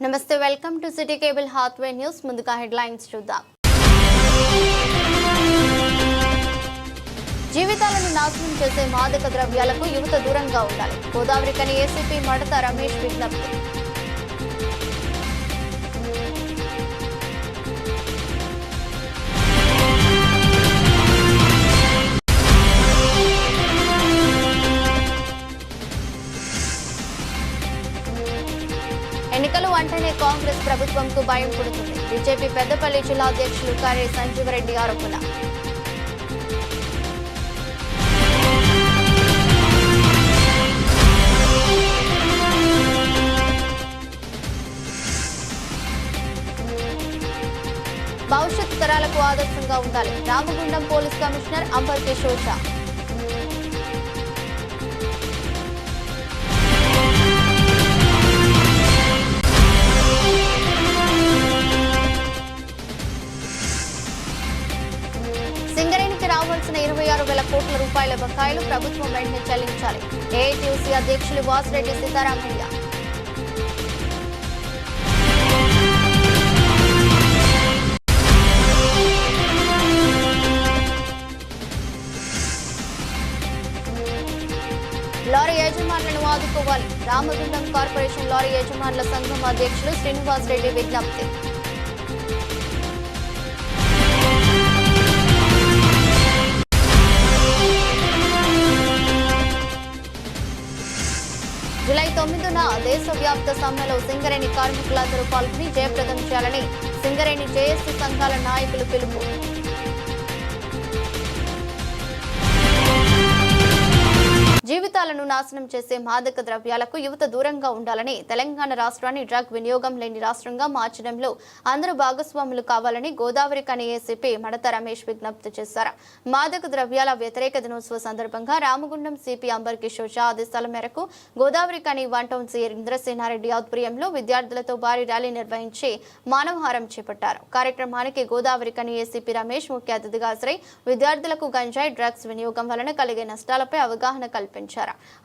నమస్తే, welcome to city cable Hathway news. ముందుగా headlines చూద్దాం. జీవితాలను నాశనం చేసే మాదక ద్రవ్యాలకు యువత దూరంగా ఉండాలి. గోదావరి కని ఏసీపీ మడత రమేష్ విజ్ఞప్తి. ఎన్నికలు అంటేనే కాంగ్రెస్ ప్రభుత్వంకు భయం పుడుతుంది. బీజేపీ పెద్దపల్లి జిల్లా అధ్యక్షులు కారే సంజీవరెడ్డి ఆరోపణ. భవిష్యత్ తరాలకు ఆదర్శంగా ఉండాలి. Ramagundam police commissioner amber Kishore Shah. సింగరేణికి రావాల్సిన 26,000 కోట్ల రూపాయల బకాయిలు ప్రభుత్వం వెంటనే చెల్లించాలి. ఏఐటీయూసీ అధ్యక్షులు వాసిరెడ్డి సీతారామయ్య. లారీ యజమానులను ఆదుకోవాలి. రామగుండం కార్పొరేషన్ లారీ యజమానుల సంఘం అధ్యక్షులు శ్రీనివాస్ రెడ్డి విజ్ఞప్తి. జూలై 9న దేశవ్యాప్త సమ్మెలో సింగరేణి కార్మికులందరూ పాల్గొని జయప్రదం చేయాలని సింగరేణి జేఏసీ సంఘాల నాయకులు పిలుపు. జీవితాలను నాశనం చేసే మాదక ద్రవ్యాలకు యువత దూరంగా ఉండాలని, తెలంగాణ రాష్ట్రాన్ని డ్రగ్ వినియోగం లేని రాష్ట్రంగా మార్చడంలో అందరూ భాగస్వాములు కావాలని గోదావరి కని ఏసీపీ మడత రమేష్ విజ్ఞప్తి చేశారు. మాదక ద్రవ్యాల వ్యతిరేక దినోత్సవ సందర్భంగా రామగుండం సిపి అంబర్ కిషోర్ షా ఆదేశాల మేరకు గోదావరి కని వన్ టౌన్ సీ ఇంద్రసేనారెడ్డి ఆధ్వర్యంలో విద్యార్థులతో భారీ ర్యాలీ నిర్వహించి మానవహారం చేపట్టారు. కార్యక్రమానికి గోదావరి కని ఏసీపీ రమేష్ ముఖ్య అతిథిగా హాజరై విద్యార్థులకు గంజాయి డ్రగ్స్ వినియోగం వలన కలిగే నష్టాలపై అవగాహన కల్పించారు.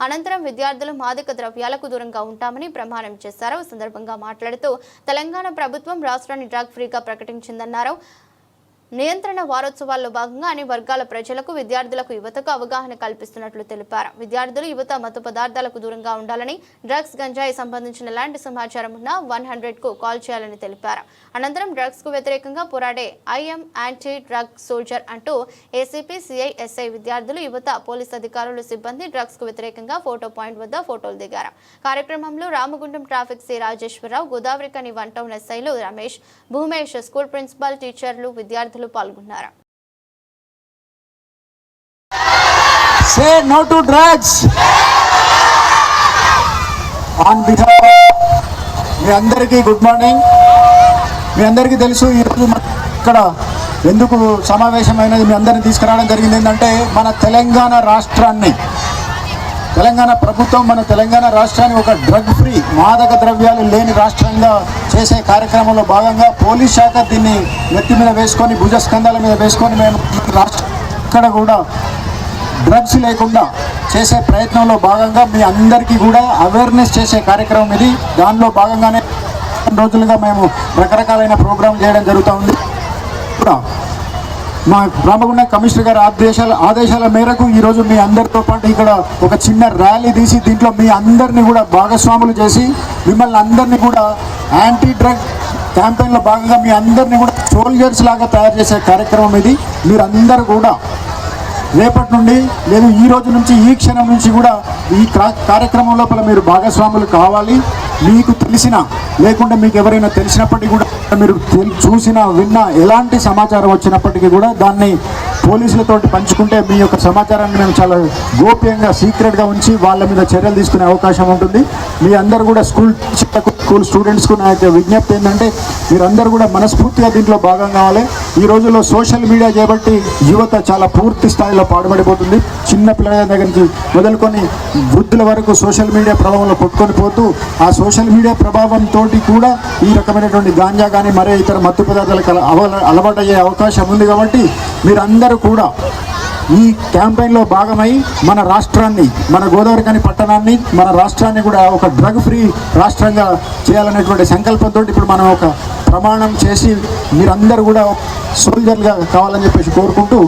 అనంతరం విద్యార్థులు మాదక ద్రవ్యాలకు దూరంగా ఉంటామని ప్రమాణం చేశారు. ఈ సందర్భంగా మాట్లాడుతూ తెలంగాణ ప్రభుత్వం రాష్ట్రాన్ని డ్రగ్ ఫ్రీగా ప్రకటించిందన్నారు. నియంత్రణ వారోత్సవాల్లో భాగంగా అన్ని వర్గాల ప్రజలకు, విద్యార్థులకు, యువతకు అవగాహన కల్పిస్తున్నట్లు తెలిపారు. విద్యార్థులు, యువత మత్తు పదార్థాలకు దూరంగా ఉండాలని, డ్రగ్స్, గంజాయి సంబంధించిన ఎలాంటి సమాచారం ఉన్నా 100కు కాల్ చేయాలని తెలిపారు. అనంతరం డ్రగ్స్ కు వ్యతిరేకంగా పోరాడే ఐఎం యాంటీ డ్రగ్ సోల్జర్ అంటూ ఏసీపీ, సిఐ, ఎస్ఐ, విద్యార్థులు, యువత, పోలీస్ అధికారులు, సిబ్బంది డ్రగ్స్ కు వ్యతిరేకంగా ఫోటో పాయింట్ వద్ద ఫోటోలు దిగారు. కార్యక్రమంలో రామగుండం ట్రాఫిక్ సి రాజేశ్వరరావు, గోదావరి కని వన్ టౌన్ ఎస్ఐలు రమేష్, భూమేష్, స్కూల్ ప్రిన్సిపాల్, టీచర్లు, విద్యార్థులు పాల్గొన్నారు. Say no to drugs. On behalf మీ అందరికీ గుడ్ మార్నింగ్. మీ అందరికీ తెలుసు ఈరోజు ఇక్కడ ఎందుకు సమావేశమైనది మీ అందరిని తీసుకురావడం జరిగింది ఏంటంటే మన తెలంగాణ రాష్ట్రాన్ని, తెలంగాణ ప్రభుత్వం మన తెలంగాణ రాష్ట్రాన్ని ఒక డ్రగ్ ఫ్రీ, మాదక ద్రవ్యాలు లేని రాష్ట్రంగా చేసే కార్యక్రమంలో భాగంగా పోలీస్ శాఖ దీన్ని నెత్తి మీద వేసుకొని, భుజస్కంధాల మీద వేసుకొని మేము రాష్ట్రం ఇక్కడ కూడా డ్రగ్స్ లేకుండా చేసే ప్రయత్నంలో భాగంగా మీ అందరికీ కూడా అవేర్నెస్ చేసే కార్యక్రమం ఇది. దానిలో భాగంగానే రోజులుగా మేము రకరకాలైన ప్రోగ్రాం చేయడం జరుగుతూ ఉంది. మా రామగుండం కమిషనర్ గారి ఆదేశాల మేరకు ఈరోజు మీ అందరితో పాటు ఇక్కడ ఒక చిన్న ర్యాలీ తీసి దీంట్లో మీ అందరినీ కూడా భాగస్వాములు చేసి మిమ్మల్ని అందరినీ కూడా యాంటీ డ్రగ్ క్యాంపెయిన్లో భాగంగా మీ అందరినీ కూడా సోల్జర్స్ లాగా తయారు చేసే కార్యక్రమం ఇది. మీరందరూ కూడా రేపటి నుండి లేదు ఈ రోజు నుంచి, ఈ క్షణం నుంచి కూడా ఈ కార్యక్రమం లోపల మీరు భాగస్వాములు కావాలి. మీకు తెలిసిన లేకుంటే మీకు ఎవరైనా తెలిసినప్పటికీ కూడా, మీరు చూసినా విన్నా ఎలాంటి సమాచారం వచ్చినప్పటికీ కూడా దాన్ని పోలీసులతోటి పంచుకుంటే మీ యొక్క సమాచారాన్ని మేము చాలా గోప్యంగా, సీక్రెట్గా ఉంచి వాళ్ళ మీద చర్యలు తీసుకునే అవకాశం ఉంటుంది. మీ అందరూ కూడా స్కూల్ స్టూడెంట్స్కు నా యొక్క విజ్ఞప్తి ఏంటంటే మీరందరూ కూడా మనస్ఫూర్తిగా దీంట్లో భాగం కావాలి. ఈ రోజుల్లో సోషల్ మీడియా చేయబట్టి యువత చాలా పూర్తి స్థాయిలో పాడుపడిపోతుంది. చిన్న పిల్లల దగ్గర నుంచి మొదలుకొని వృద్ధుల వరకు సోషల్ మీడియా ప్రభావంలో కొట్టుకొని పోతూ ఆ సోషల్ మీడియా ప్రభావంతో కూడా ఈ రకమైనటువంటి గాంజా కానీ మరే ఇతర మత్తు పదార్థాలకు అలవాటు అయ్యే అవకాశం ఉంది. కాబట్టి మీరందరూ కూడా ఈ క్యాంపెయిన్లో భాగమై మన రాష్ట్రాన్ని, మన గోదావరిఖని పట్టణాన్ని, మన రాష్ట్రాన్ని కూడా ఒక డ్రగ్ ఫ్రీ రాష్ట్రంగా చేయాలనేటువంటి సంకల్పంతో ఇప్పుడు మనం ఒక ప్రమాణం చేసి మీరందరూ కూడా సోల్జర్లుగా కావాలని చెప్పేసి కోరుకుంటూ,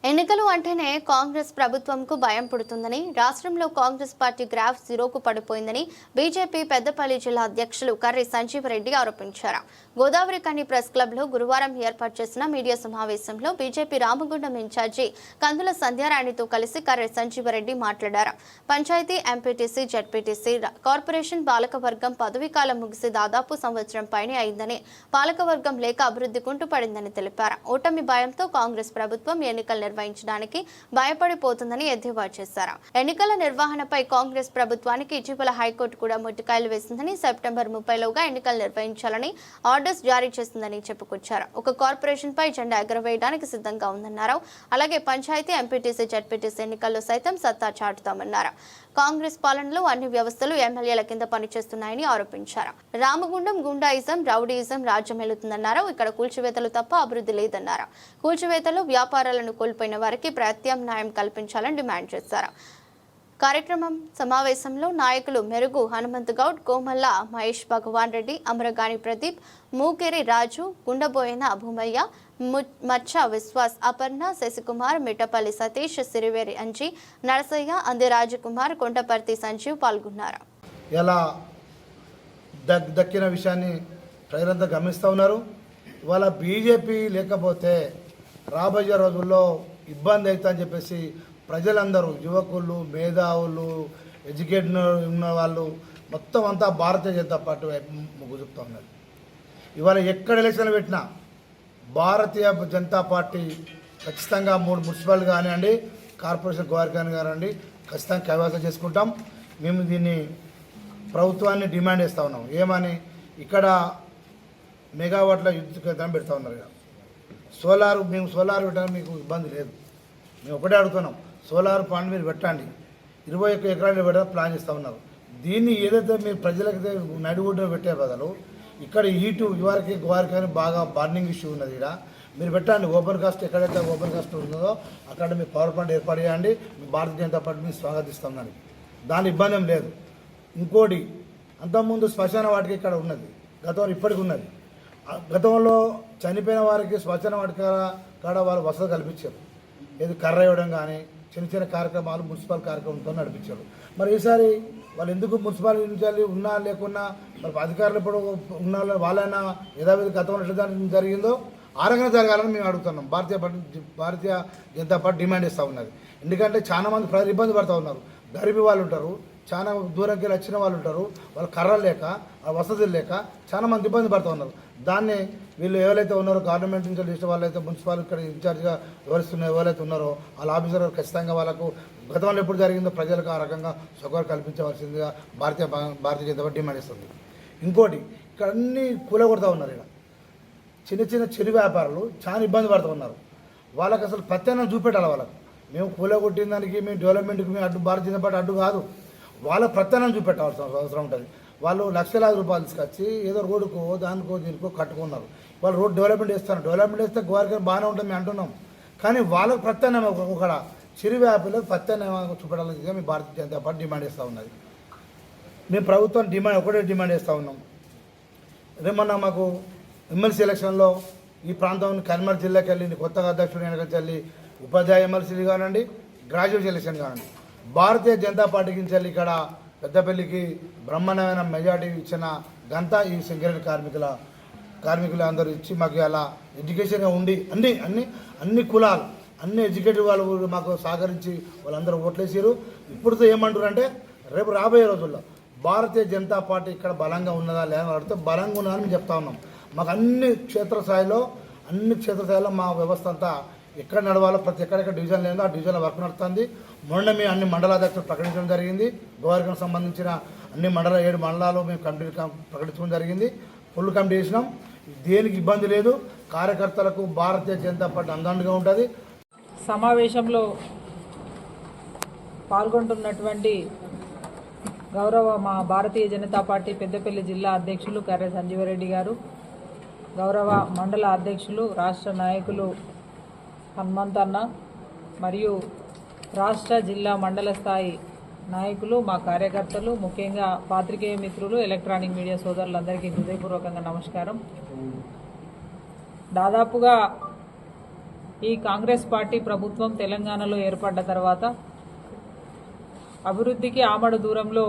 ఎన్నికలు అంటేనే కాంగ్రెస్ ప్రభుత్వంకు భయం పుడుతుందని, రాష్ట్రంలో కాంగ్రెస్ పార్టీ గ్రాఫ్ జీరోకు పడిపోయిందని బీజేపీ పెద్దపల్లి జిల్లా అధ్యక్షులు కర్రి సంజీవరెడ్డి ఆరోపించారు. గోదావరిఖని ప్రెస్ క్లబ్లో గురువారం ఏర్పాటు చేసిన మీడియా సమావేశంలో బీజేపీ రామగుండం ఇన్ఛార్జి కందుల సంధ్యారాణితో కలిసి కర్రి సంజీవరెడ్డి మాట్లాడారు. పంచాయతీ, ఎంపీటీసీ, జడ్పీటీసీ, కార్పొరేషన్ పాలకవర్గం పదవీకాలం ముగిసి దాదాపు సంవత్సరం పైనే అయిందని, పాలకవర్గం లేక అభివృద్ధి కుంటుపడిందని తెలిపారు. ఓటమి భయంతో కాంగ్రెస్ ప్రభుత్వం ఎన్నికలు నిర్వహించడానికి భయపడిపోతుందని ఎద్దేవా చేశారు. ఎన్నికల నిర్వహణపై కాంగ్రెస్ ప్రభుత్వానికి ఇటీవల హైకోర్టు కూడా ముట్టికాయలు వేసిందని, సెప్టెంబర్ 30లోగా ఎన్నికలు నిర్వహించాలని ఆర్డర్స్ జారీ చేసిందని చెప్పుకొచ్చారు. ఒక కార్పొరేషన్ పై జెండా ఎగరవేయడానికి సిద్ధంగా ఉందన్నారు. అలాగే పంచాయతీ, ఎంపీటీసీ, జడ్పీటీసీ ఎన్నికల్లో సైతం సత్తా చాటుతామన్నారు. కాంగ్రెస్ పాలనలో అన్ని వ్యవస్థలు ఎమ్మెల్యేల కింద పనిచేస్తున్నాయని ఆరోపించారు. రామగుండం గుండాయిజం, రౌడీయిజం రాజ్యమేలుతుందన్నారు. ఇక్కడ కూల్చివేతలు తప్ప అభివృద్ధి లేదన్నారు. కూల్చివేతలు, వ్యాపారాలను కోల్పోయిన వారికి ప్రత్యామ్నాయం కల్పించాలని డిమాండ్ చేశారు. కార్యక్రమం సమావేశంలో నాయకులు మెరుగు హనుమంత్ గౌడ్, కోమల్ల మహేష్, భగవాన్ రెడ్డి, అమరగాని ప్రదీప్, మూకేరి రాజు, గుండబోయిన భూమయ్య, మచ్చ విశ్వాస్, అపర్ణ, శశికుమార్, మిట్టపల్లి సతీష్, సిరివేరి అంజీ, నరసయ్య, అంది రాజకుమార్, కొండపర్తి సంజీవ్ పాల్గొన్నారు. ఇలా దక్కిన విషయాన్ని ప్రజలంతా గమనిస్తూ ఉన్నారు. ఇవాళ బీజేపీ లేకపోతే రాబోయే రోజుల్లో ఇబ్బంది అవుతుందని చెప్పేసి ప్రజలందరూ, యువకులు, మేధావులు, ఎడ్యుకేషన్ ఉన్న వాళ్ళు మొత్తం అంతా భారతీయ జనతా పార్టీ వైపు మొగ్గు చూపుతూ ఉన్నారు. ఇవాళ ఎక్కడ ఎలక్షన్లు పెట్టినా భారతీయ జనతా పార్టీ ఖచ్చితంగా 3 మున్సిపల్ కానివ్వండి, కార్పొరేషన్ గోదావరిఖని కానివ్వండి, ఖచ్చితంగా కైవసం చేసుకుంటాం. మేము దీన్ని ప్రభుత్వాన్ని డిమాండ్ చేస్తూ ఉన్నాం. ఏమని, ఇక్కడ మెగావాట్ల విద్యుత్ కేంద్రం పెడతా ఉన్నారు. మేము సోలార్ పెట్టడానికి మీకు ఇబ్బంది లేదు. మేము ఒకటే అడుగుతున్నాం, సోలార్ ప్లాంట్ మీరు పెట్టండి. 21 ఎకరాలు పెట్టడానికి ప్లాన్ చేస్తూ ఉన్నారు. దీన్ని ఏదైతే మీరు ప్రజలకైతే నడిగుడ్డ పెట్టే బదులు ఇక్కడ హీటు ఇవరికి గోదావరిఖని బాగా బర్నింగ్ ఇష్యూ ఉన్నది. ఇక్కడ మీరు పెట్టండి. ఓపెన్ కాస్ట్ ఎక్కడైతే ఓపెన్ కాస్ట్ ఉన్నదో అక్కడ మీ పవర్ ప్లాంట్ ఏర్పాటు చేయండి. మీ భారతీయ జనతా పార్టీని స్వాగతిస్తాం. దాని ఇబ్బంది ఏం లేదు. ఇంకోటి, అంతకుముందు శ్మశాన వాటికి ఇక్కడ ఉన్నది, గతంలో ఇప్పటికి ఉన్నది. గతంలో చనిపోయిన వారికి శ్మశాన వాటిక కాడ వాళ్ళు వసతి కల్పించారు. ఏది కర్ర ఇవ్వడం కానీ చిన్న చిన్న కార్యక్రమాలు మున్సిపల్ కార్యక్రమంతో నడిపించారు. మరి ఈసారి వాళ్ళు ఎందుకు మున్సిపాలిటీ నుంచి ఉన్నా లేకున్నా మరి అధికారులు ఇప్పుడు ఉన్న వాళ్ళైనా యథావిధి గతంలో ఎట్లా జరిగిందో ఆ రకంగా జరగాలని మేము అడుగుతున్నాం. భారతీయ జనతా పార్టీ డిమాండ్ ఇస్తూ ఉన్నది. ఎందుకంటే చాలా మంది ప్రజలు ఇబ్బంది పడుతూ ఉన్నారు. గరీబీ వాళ్ళు ఉంటారు, చాలా దూరంకి వెళ్ళి వచ్చిన వాళ్ళు ఉంటారు. వాళ్ళు కర్రలు లేక, వసతులు లేక చాలా మంది ఇబ్బంది పడుతూ ఉన్నారు. దాన్ని వీళ్ళు ఎవరైతే ఉన్నారో గవర్నమెంట్ నుంచి లిస్ట్ వాళ్ళైతే మున్సిపల్ ఇక్కడ ఇన్ఛార్జ్గా ఎవరైతే ఉన్నారో వాళ్ళ ఆఫీసర్ ఖచ్చితంగా వాళ్ళకు గతంలో ఎప్పుడు జరిగిందో ప్రజలకు ఆ రకంగా సౌకర్యం కల్పించవలసిందిగా భారతీయ జనతా పార్టీ డిమాండ్ ఇస్తుంది. ఇంకోటి, ఇక్కడ అన్నీ కూలగొడతా ఉన్నారు. ఇక్కడ చిన్న చిన్న చిరు వ్యాపారులు చాలా ఇబ్బంది పడుతూ ఉన్నారు. వాళ్ళకి అసలు ప్రత్యామ్నాయం చూపెట్టాలి. వాళ్ళకు మేము కూలగొట్టిన దానికి, మేము డెవలప్మెంట్కి మేము అడ్డు, భారతీయ జనతా పార్టీ అడ్డు కాదు. వాళ్ళ ప్రత్యామ్నాయం చూపెట్టాల్సిన అవసరం ఉంటుంది. వాళ్ళు లక్షలాది రూపాయలు తీసుకొచ్చి ఏదో రోడ్డుకో దానికో దీనికో కట్టుకున్నారు. వాళ్ళు రోడ్ డెవలప్మెంట్ చేస్తారు. డెవలప్మెంట్ చేస్తే గోదావరిఖని బాగానే ఉంటుంది మేము అంటున్నాం. కానీ వాళ్ళకు ప్రత్యామ్నాయం ఒక చిరు వ్యాపారులకు ప్రత్యామ్నాయం చూపెట్టాలని మీ భారతీయ జనతా పార్టీ డిమాండ్ చేస్తూ ఉన్నది. మేము ప్రభుత్వం ఒకటే డిమాండ్ చేస్తూ ఉన్నాం. రేమన్నా మాకు ఎమ్మెల్సీ ఎలక్షన్లో ఈ ప్రాంతం కరీంనగర్ జిల్లాకి వెళ్ళి కొత్తగా అధ్యక్షుడు ఎన్నికకి వెళ్ళి ఉపాధ్యాయ ఎమ్మెల్సీలు కానివ్వండి, గ్రాడ్యుయేట్ ఎలక్షన్ కానివ్వండి, భారతీయ జనతా పార్టీకి వెళ్ళి ఇక్కడ పెద్దపల్లికి బ్రహ్మాండమైన మెజార్టీ ఇచ్చిన ఘనత ఈ సింగరేణి కార్మికులు అందరూ ఇచ్చి మాకు అలా ఎడ్యుకేషన్గా ఉండి అన్ని కులాలు, అన్ని ఎడ్యుకేటెడ్ వాళ్ళు మాకు సహకరించి వాళ్ళందరూ ఓట్లేసారు. ఇప్పుడుతో ఏమంటారు అంటే రేపు రాబోయే రోజుల్లో భారతీయ జనతా పార్టీ ఇక్కడ బలంగా ఉన్నదా లేదని అడిగితే బలంగా ఉన్నదని మేము చెప్తా ఉన్నాం. మాకు అన్ని క్షేత్రస్థాయిలో మా వ్యవస్థ అంతా ఎక్కడ నడవాలో ప్రతి ఎక్కడెక్కడ డివిజన్ లేదో ఆ డివిజన్లో వర్క్ నడుస్తుంది. మొన్న మేము అన్ని మండలాధ్యక్షులు ప్రకటించడం జరిగింది. గోదావరిఖనికి సంబంధించిన అన్ని 7 మండలాలు మేము కమిటీ ప్రకటించడం జరిగింది. ఫుల్ కమిటీ చేసినాం. దేనికి ఇబ్బంది లేదు. కార్యకర్తలకు భారతీయ జనతా పార్టీ అందంగా ఉంటుంది. సమావేశంలో పాల్గొంటున్నటువంటి గౌరవ మా భారతీయ జనతా పార్టీ పెద్దపల్లి జిల్లా అధ్యక్షులు కర్రె సంజీవరెడ్డి గారు, గౌరవ మండల అధ్యక్షులు, రాష్ట్ర నాయకులు హనుమంతన్న మరియు రాష్ట్ర జిల్లా మండల స్థాయి నాయకులు, మా కార్యకర్తలు, ముఖ్యంగా పాత్రికేయ మిత్రులు, ఎలక్ట్రానిక్ మీడియా సోదరులందరికీ హృదయపూర్వకంగా నమస్కారం. దాదాపుగా ఈ కాంగ్రెస్ పార్టీ ప్రభుత్వం తెలంగాణలో ఏర్పడ్డ తర్వాత అభివృద్ధికి ఆమడ దూరంలో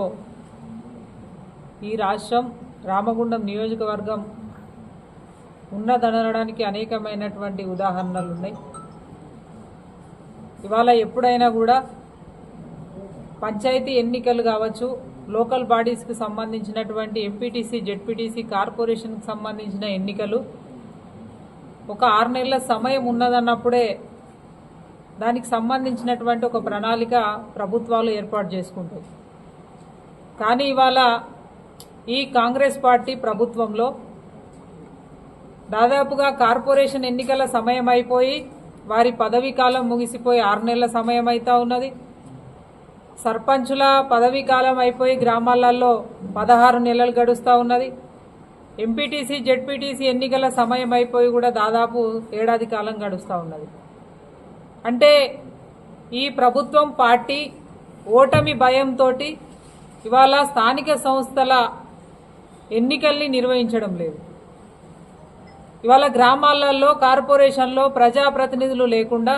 ఈ రాష్ట్రం, రామగుండం నియోజకవర్గం ఉన్నదనడానికి అనేకమైనటువంటి ఉదాహరణలు ఉన్నాయి. ఇవాళ ఎప్పుడైనా కూడా పంచాయతీ ఎన్నికలు కావచ్చు, లోకల్ బాడీస్కి సంబంధించినటువంటి ఎంపీటీసీ, జెడ్పీటీసీ, కార్పొరేషన్కి సంబంధించిన ఎన్నికలు ఒక 6 నెలల సమయం ఉన్నదన్నప్పుడే దానికి సంబంధించినటువంటి ఒక ప్రణాళిక ప్రభుత్వాలు ఏర్పాటు చేసుకుంటాయి. కానీ ఇవాళ ఈ కాంగ్రెస్ పార్టీ ప్రభుత్వంలో దాదాపుగా కార్పొరేషన్ ఎన్నికల సమయం అయిపోయి వారి పదవీ కాలం ముగిసిపోయి 6 నెలల సమయం అవుతా ఉన్నది. సర్పంచుల పదవీ కాలం అయిపోయి గ్రామాలలో 16 నెలలు గడుస్తూ ఉన్నది. ఎంపీటీసీ, జెడ్పీటీసీ ఎన్నికల సమయం అయిపోయి కూడా దాదాపు 1 ఏడాది కాలం గడుస్తూ ఉన్నది. అంటే ఈ ప్రభుత్వం పార్టీ ఓటమి భయంతో ఇవాళ స్థానిక సంస్థల ఎన్నికల్ని నిర్వహించడం లేదు. ఇవాళ గ్రామాలలో, కార్పొరేషన్లో ప్రజాప్రతినిధులు లేకుండా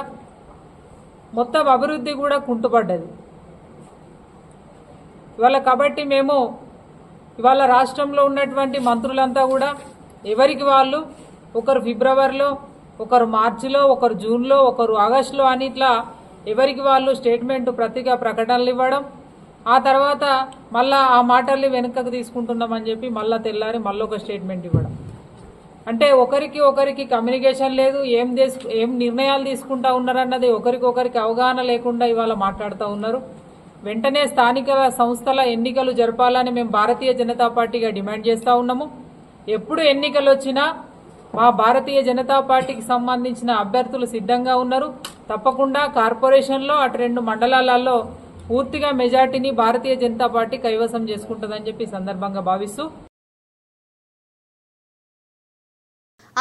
మొత్తం అభివృద్ధి కూడా కుంటుపడ్డది. ఇవాళ కాబట్టి మేము ఇవాళ రాష్ట్రంలో ఉన్నటువంటి మంత్రులంతా కూడా ఎవరికి వాళ్ళు, ఒకరు ఫిబ్రవరిలో, ఒకరు మార్చిలో, ఒకరు జూన్లో, ఒకరు ఆగస్టులో అని ఇట్లా ఎవరికి వాళ్ళు స్టేట్మెంట్ ప్రకటనలు ఇవ్వడం, ఆ తర్వాత మళ్ళా ఆ మాటల్ని వెనుకకు తీసుకుంటున్నామని చెప్పి మళ్ళా తెల్లారి మళ్ళీ ఒక స్టేట్మెంట్ ఇవ్వడం. అంటే ఒకరికి కమ్యూనికేషన్ లేదు, ఏం నిర్ణయాలు తీసుకుంటా ఉన్నారన్నది ఒకరికొకరికి అవగాహన లేకుండా ఇవాళ మాట్లాడుతూ ఉన్నారు. వెంటనే స్థానిక సంస్థల ఎన్నికలు జరపాలని మేము భారతీయ జనతా పార్టీగా డిమాండ్ చేస్తూ ఉన్నాము. ఎప్పుడు ఎన్నికలు వచ్చినా మా భారతీయ జనతా పార్టీకి సంబంధించిన అభ్యర్థులు సిద్ధంగా ఉన్నారు. తప్పకుండా కార్పొరేషన్లో అటు 2 మండలాలలో పూర్తిగా మెజార్టీని భారతీయ జనతా పార్టీ కైవసం చేసుకుంటుందని చెప్పి సందర్భంగా భావిస్తూ,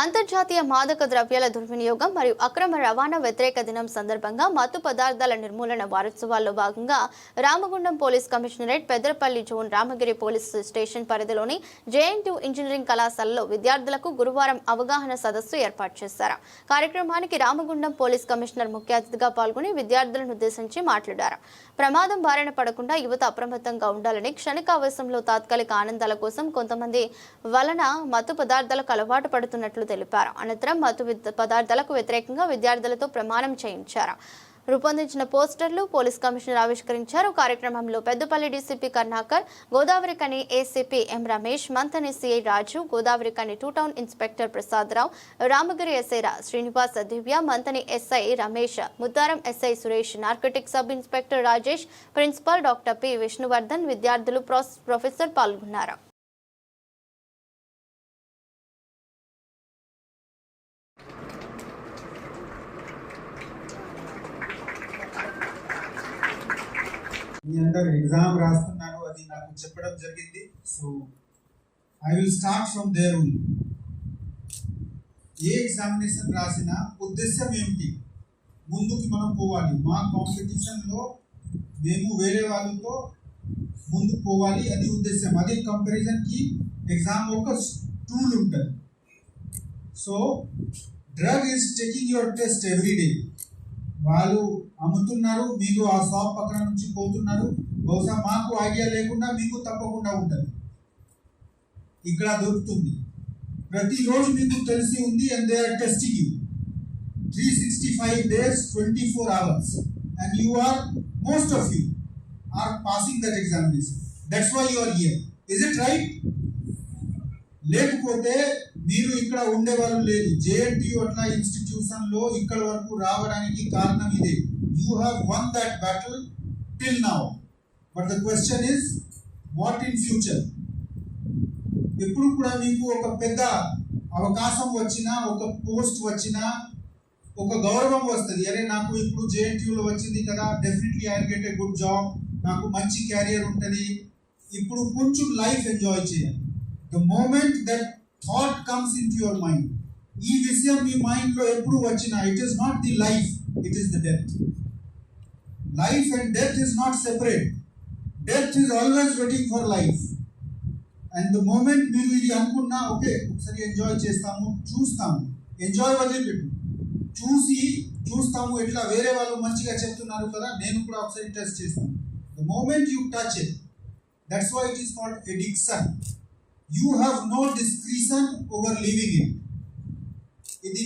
అంతర్జాతీయ మాదక ద్రవ్యాల దుర్వినియోగం మరియు అక్రమ రవాణా వ్యతిరేక దినం సందర్భంగా మత్తు పదార్థాల నిర్మూలన వారోత్సవాల్లో భాగంగా Ramagundam police commissionerate, Peddapalli zone, Ramagiri police station పరిధిలోని జేఎన్టీయూ ఇంజనీరింగ్ కళాశాలలో విద్యార్థులకు గురువారం అవగాహన సదస్సు ఏర్పాటు చేశారు. కార్యక్రమానికి రామగుండం పోలీస్ కమిషనర్ ముఖ్య అతిథిగా పాల్గొని విద్యార్థులను ఉద్దేశించి మాట్లాడారు. ప్రమాదం బారిన పడకుండా యువత అప్రమత్తంగా ఉండాలని, క్షణికావేశంలో తాత్కాలిక ఆనందాల కోసం కొంతమంది వలన మత్తు పదార్థాలకు అలవాటు పడుతున్నట్లు తెలిపారు. అనంతరం మత్తు పదార్థాలకు వ్యతిరేకంగా విద్యార్థులతో ప్రమాణం చేయించారు. రూపొందించిన పోస్టర్లు పోలీస్ కమిషనర్ ఆవిష్కరించారు. కార్యక్రమంలో Peddapalli DCP Karnakar, Godavari Khani ACP M Ramesh, Manthani CI Raju, Godavari Khani 2 town inspector Prasadarao, Ramagiri SI Srinivas, Divya, Manthani SI Ramesh, Muddaram SI Suresh, narcotic sub inspector Rajesh, principal doctor P Vishnuvardhan, విద్యార్థులు, ప్రొఫెసర్ పాల్గొన్నారు. మీ అందరు ఎగ్జామ్ రాస్తున్నారు, అది నాకు చెప్పడం జరిగింది. So I will start from there only. ఏ ఎగ్జామినేషన్ రాసినా ఉద్దేశం ఏమిటి? ముందుకు మనం పోవాలి. మా కాంపిటీషన్లో మేము వేరే వాళ్ళతో ముందుకు పోవాలి, అది ఉద్దేశం. అదే కంపారిజన్కి ఎగ్జామ్ ఒక టూల్ ఉంటుంది. So drug is taking your test every day. వాళ్ళు అమ్ముతున్నారు, మీరు ఆ షాప్ పక్కన నుంచి పోతున్నారు. బహుశా మాకు ఐడియా లేకుండా మీకు తప్పకుండా ఉంటుంది, ఇక్కడ దొరుకుతుంది. ప్రతిరోజు మీకు తెలిసి ఉంది. And they are testing you 365 days 24 hours and you are, most of you are passing that examination. That's why you are here. Is it right? లేకపోతే మీరు ఇక్కడ ఉండేవాళ్ళు లేదు. జేఎన్టీయూ అట్లా ఇన్స్టిట్యూషన్లో ఇక్కడ వరకు రావడానికి కారణం ఇదే. You have one that battle till now, but the question is what in future. ఎప్పుడు కూడా మీకు ఒక పెద్ద అవకాశం వచ్చినా, ఒక పోస్ట్ వచ్చినా, ఒక గౌరవం వస్తుంది. అరే నాకు ఇప్పుడు జేఎన్టీయూలో వచ్చింది కదా, definitely I get a good job, నాకు మంచి క్యారియర్ ఉంటుంది. ఇప్పుడు కొంచెం లైఫ్ ఎంజాయ్ చేయాలి. The moment that thought comes into your mind, ఈ విషయం మీ మైండ్లో ఎప్పుడు వచ్చినా, it is not the life, it is the death. Life and death is not separate. Death is always waiting for life. And the moment మీరు ఇది అనుకున్నా, okay ఒకసారి enjoy చేస్తాము, చూస్తాము, ఎంజాయ్ వదిలిపెట్టు, చూస్తాము, ఎట్లా వేరే వాళ్ళు మంచిగా చెప్తున్నారు కదా, నేను కూడా ఒకసారి టెస్ట్ చేస్తాను. The moment you touch it, that's why it is called addiction. You have no discretion over living it. ఇది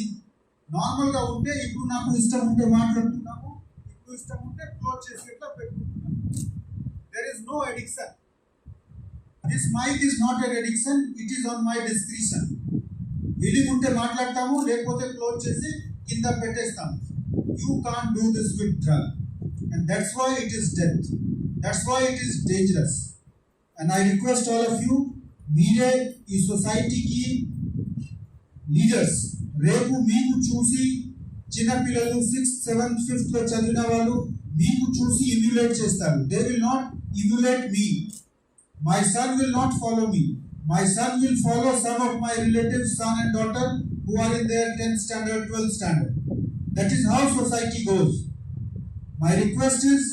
నార్మల్గా ఉంటే, ఇప్పుడు నాకు ఇష్టం ఉంటే మాట్లాడుతున్నాము, ఇప్పుడు ఇష్టం ఉంటే క్లోజ్ చేసి ఇట్లా పెట్టుకుంటున్నాము. There is no addiction. This mic is not an addiction, it is on my discretion. Willing unte maatladtamu, lekapothe close chesi kinda pettestamu. You can't do this with drug, and that's why it is death. That's why it is dangerous. And I request all of you, meere ee society ki leaders, repu meeku chusi chinna pillalu 6th 7th 5th lo chadivina vallu meeku chusi emulate chestaru. They will not emulate me. My son will not follow me. My son will follow some of my relatives' son and daughter who are in their 10th standard, 12th standard. That is how society goes. My request is,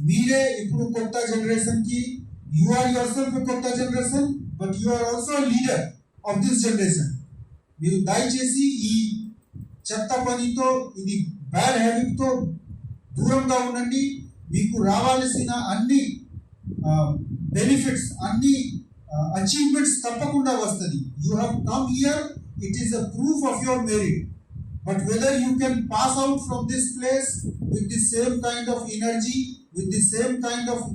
meere ippudu kotta generation ki, you are yourself a kotta generation, but you are also a leader of this generation. Meeru dayachesi ee chatta panito, idi bad habit to దూరంగా ఉండండి. మీకు రావాల్సిన అన్ని benefits, అన్ని achievements తప్పకుండా వస్తుంది. You have come here, it is a proof of your merit. But whether you can pass out from this place with the same kind of energy, with the same kind of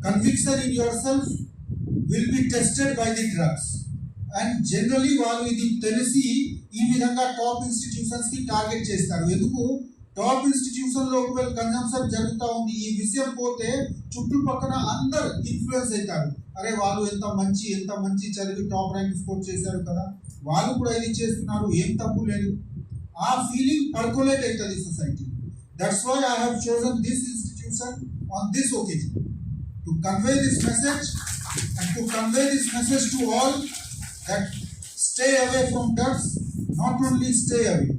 conviction in your self will be tested by the drugs. And generally వాళ్ళు ఇది తెలిసి ఈ విధంగా top institutions కి target చేస్తారు. ఎందుకు? Top institution లో ఒకవేళ కన్జంప్షన్ జరుగుతూ ఉంది, ఈ విషయం పోతే చుట్టుపక్కల అందరు ఇన్ఫ్లుయెన్స్ అవుతారు. అరే వాళ్ళు ఎంత మంచి చదివి టాప్ ర్యాంక్ స్కోర్ చేశారు కదా, వాళ్ళు కూడా ఇది చేస్తున్నారు, ఏం తప్పు లేదు. ఆ ఫీలింగ్ పర్కోలేట్ అవుతుంది society. That's why I have chosen this institution on this occasion to convey this message and to convey this message to all that stay away from drugs. Not only stay away,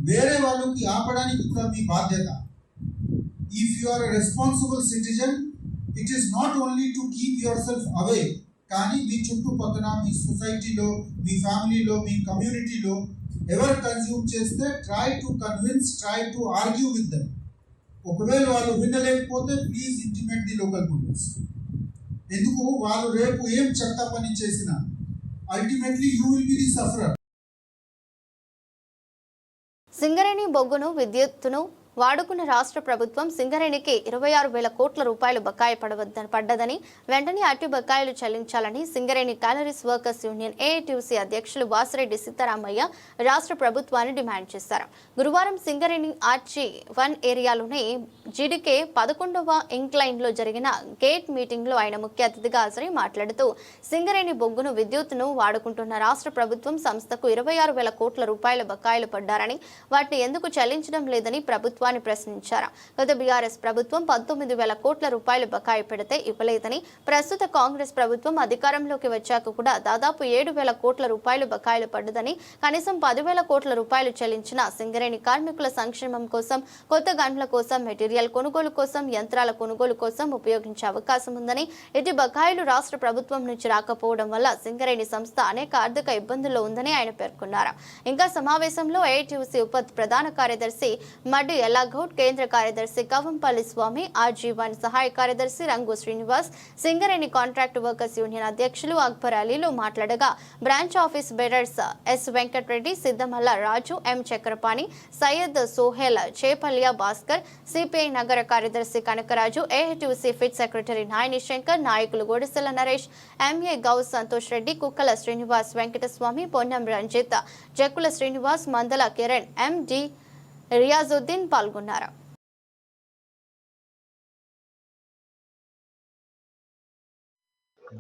వేరే వాళ్ళకి ఆపడానికి కూడా మీ బాధ్యత. If you are a responsible citizen, it is not only to keep your self away, కానీ మీ చుట్టుపక్కల, మీ సొసైటీలో, మీ ఫ్యామిలీలో, మీ కమ్యూనిటీలో ఎవరు కన్జ్యూమ్ చేస్తే try to convince, try to argue with them. ఒకవేళ వాళ్ళు వినలేకపోతే please intimate the local police. ఎందుకు? వాళ్ళు రేపు ఏం చెత్త పని చేసినా ultimately you will be the sufferer. Singareni బొగ్గును విద్యుత్తును వాడుకున్న రాష్ట్ర ప్రభుత్వం సింగరేణికి 26,000 కోట్ల రూపాయలు బకాయి పడ్డదని, వెంటనే అట్టి బకాయిలు చెల్లించాలని Singareni calories workers union AITUC అధ్యక్షులు వాసిరెడ్డి సీతారామయ్య రాష్ట్ర ప్రభుత్వాన్ని డిమాండ్ చేశారు. గురువారం సింగరేణి ఆర్చి 1 ఏరియాలోని జీడీకే 11వ ఇంక్లైన్లో జరిగిన గేట్ మీటింగ్లో ఆయన ముఖ్య అతిథిగా హాజరై మాట్లాడుతూ, సింగరేణి బొగ్గును విద్యుత్తును వాడుకుంటున్న రాష్ట్ర ప్రభుత్వం సంస్థకు 26,000 కోట్ల రూపాయల బకాయిలు పడ్డారని, వాటిని ఎందుకు చెల్లించడం లేదని ప్రభుత్వాన్ని ప్రశ్నించారు. గత బీఆర్ఎస్ ప్రభుత్వం 19,000 కోట్ల రూపాయలు బకాయి పెడితే ఇవ్వలేదని, ప్రస్తుత కాంగ్రెస్ ప్రభుత్వం అధికారంలోకి వచ్చాక కూడా దాదాపు 7,000 కోట్ల రూపాయలు బకాయిలు పడ్డదని, కనీసం 10,000 కోట్ల రూపాయలు చెల్లించిన సింగరేణి కార్మికుల సంక్షేమం కోసం, కొత్త గన్ల కోసం, మెటీరియల్ కొనుగోలు కోసం, యంత్రాల కొనుగోలు కోసం ఉపయోగించే అవకాశం ఉందని, ఇటు బకాయిలు రాష్ట్ర ప్రభుత్వం నుంచి రాకపోవడం వల్ల సింగరేణి సంస్థ అనేక ఆర్థిక ఇబ్బందుల్లో ఉందని ఆయన పేర్కొన్నారు. ఇంకా సమావేశంలో ఏఐటీయూసీ ఉప ప్రధాన కార్యదర్శి మడ్డి ఎల్లాగౌడ్, కేంద్ర కార్యదర్శి కవంపల్లి స్వామి, ఆర్జీ1 సహాయ కార్యదర్శి Rangu Srinivas, Singareni contract workers union అధ్యక్షులు అక్బర్ అలీలు మాట్లాడగా, branch office bearers S Venkatareddy, Siddhamalla Raju, M Chakrapani, Syed Sohel, Chepalya Bhaskar, CPI నగర కార్యదర్శి Kanakaraju, AITUC pit secretary Nayani Shankar, నాయకులు గోడిసెల నరేష్, ఎంఏ గౌస్ సంతోష్ రెడ్డి, కుక్కల శ్రీనివాస్, వెంకటస్వామి, పొన్నం రంజిత్, జక్కుల శ్రీనివాస్, మందల కిరణ్, ఎండి రియాజుద్దీన్ పాల్గొన్నారు.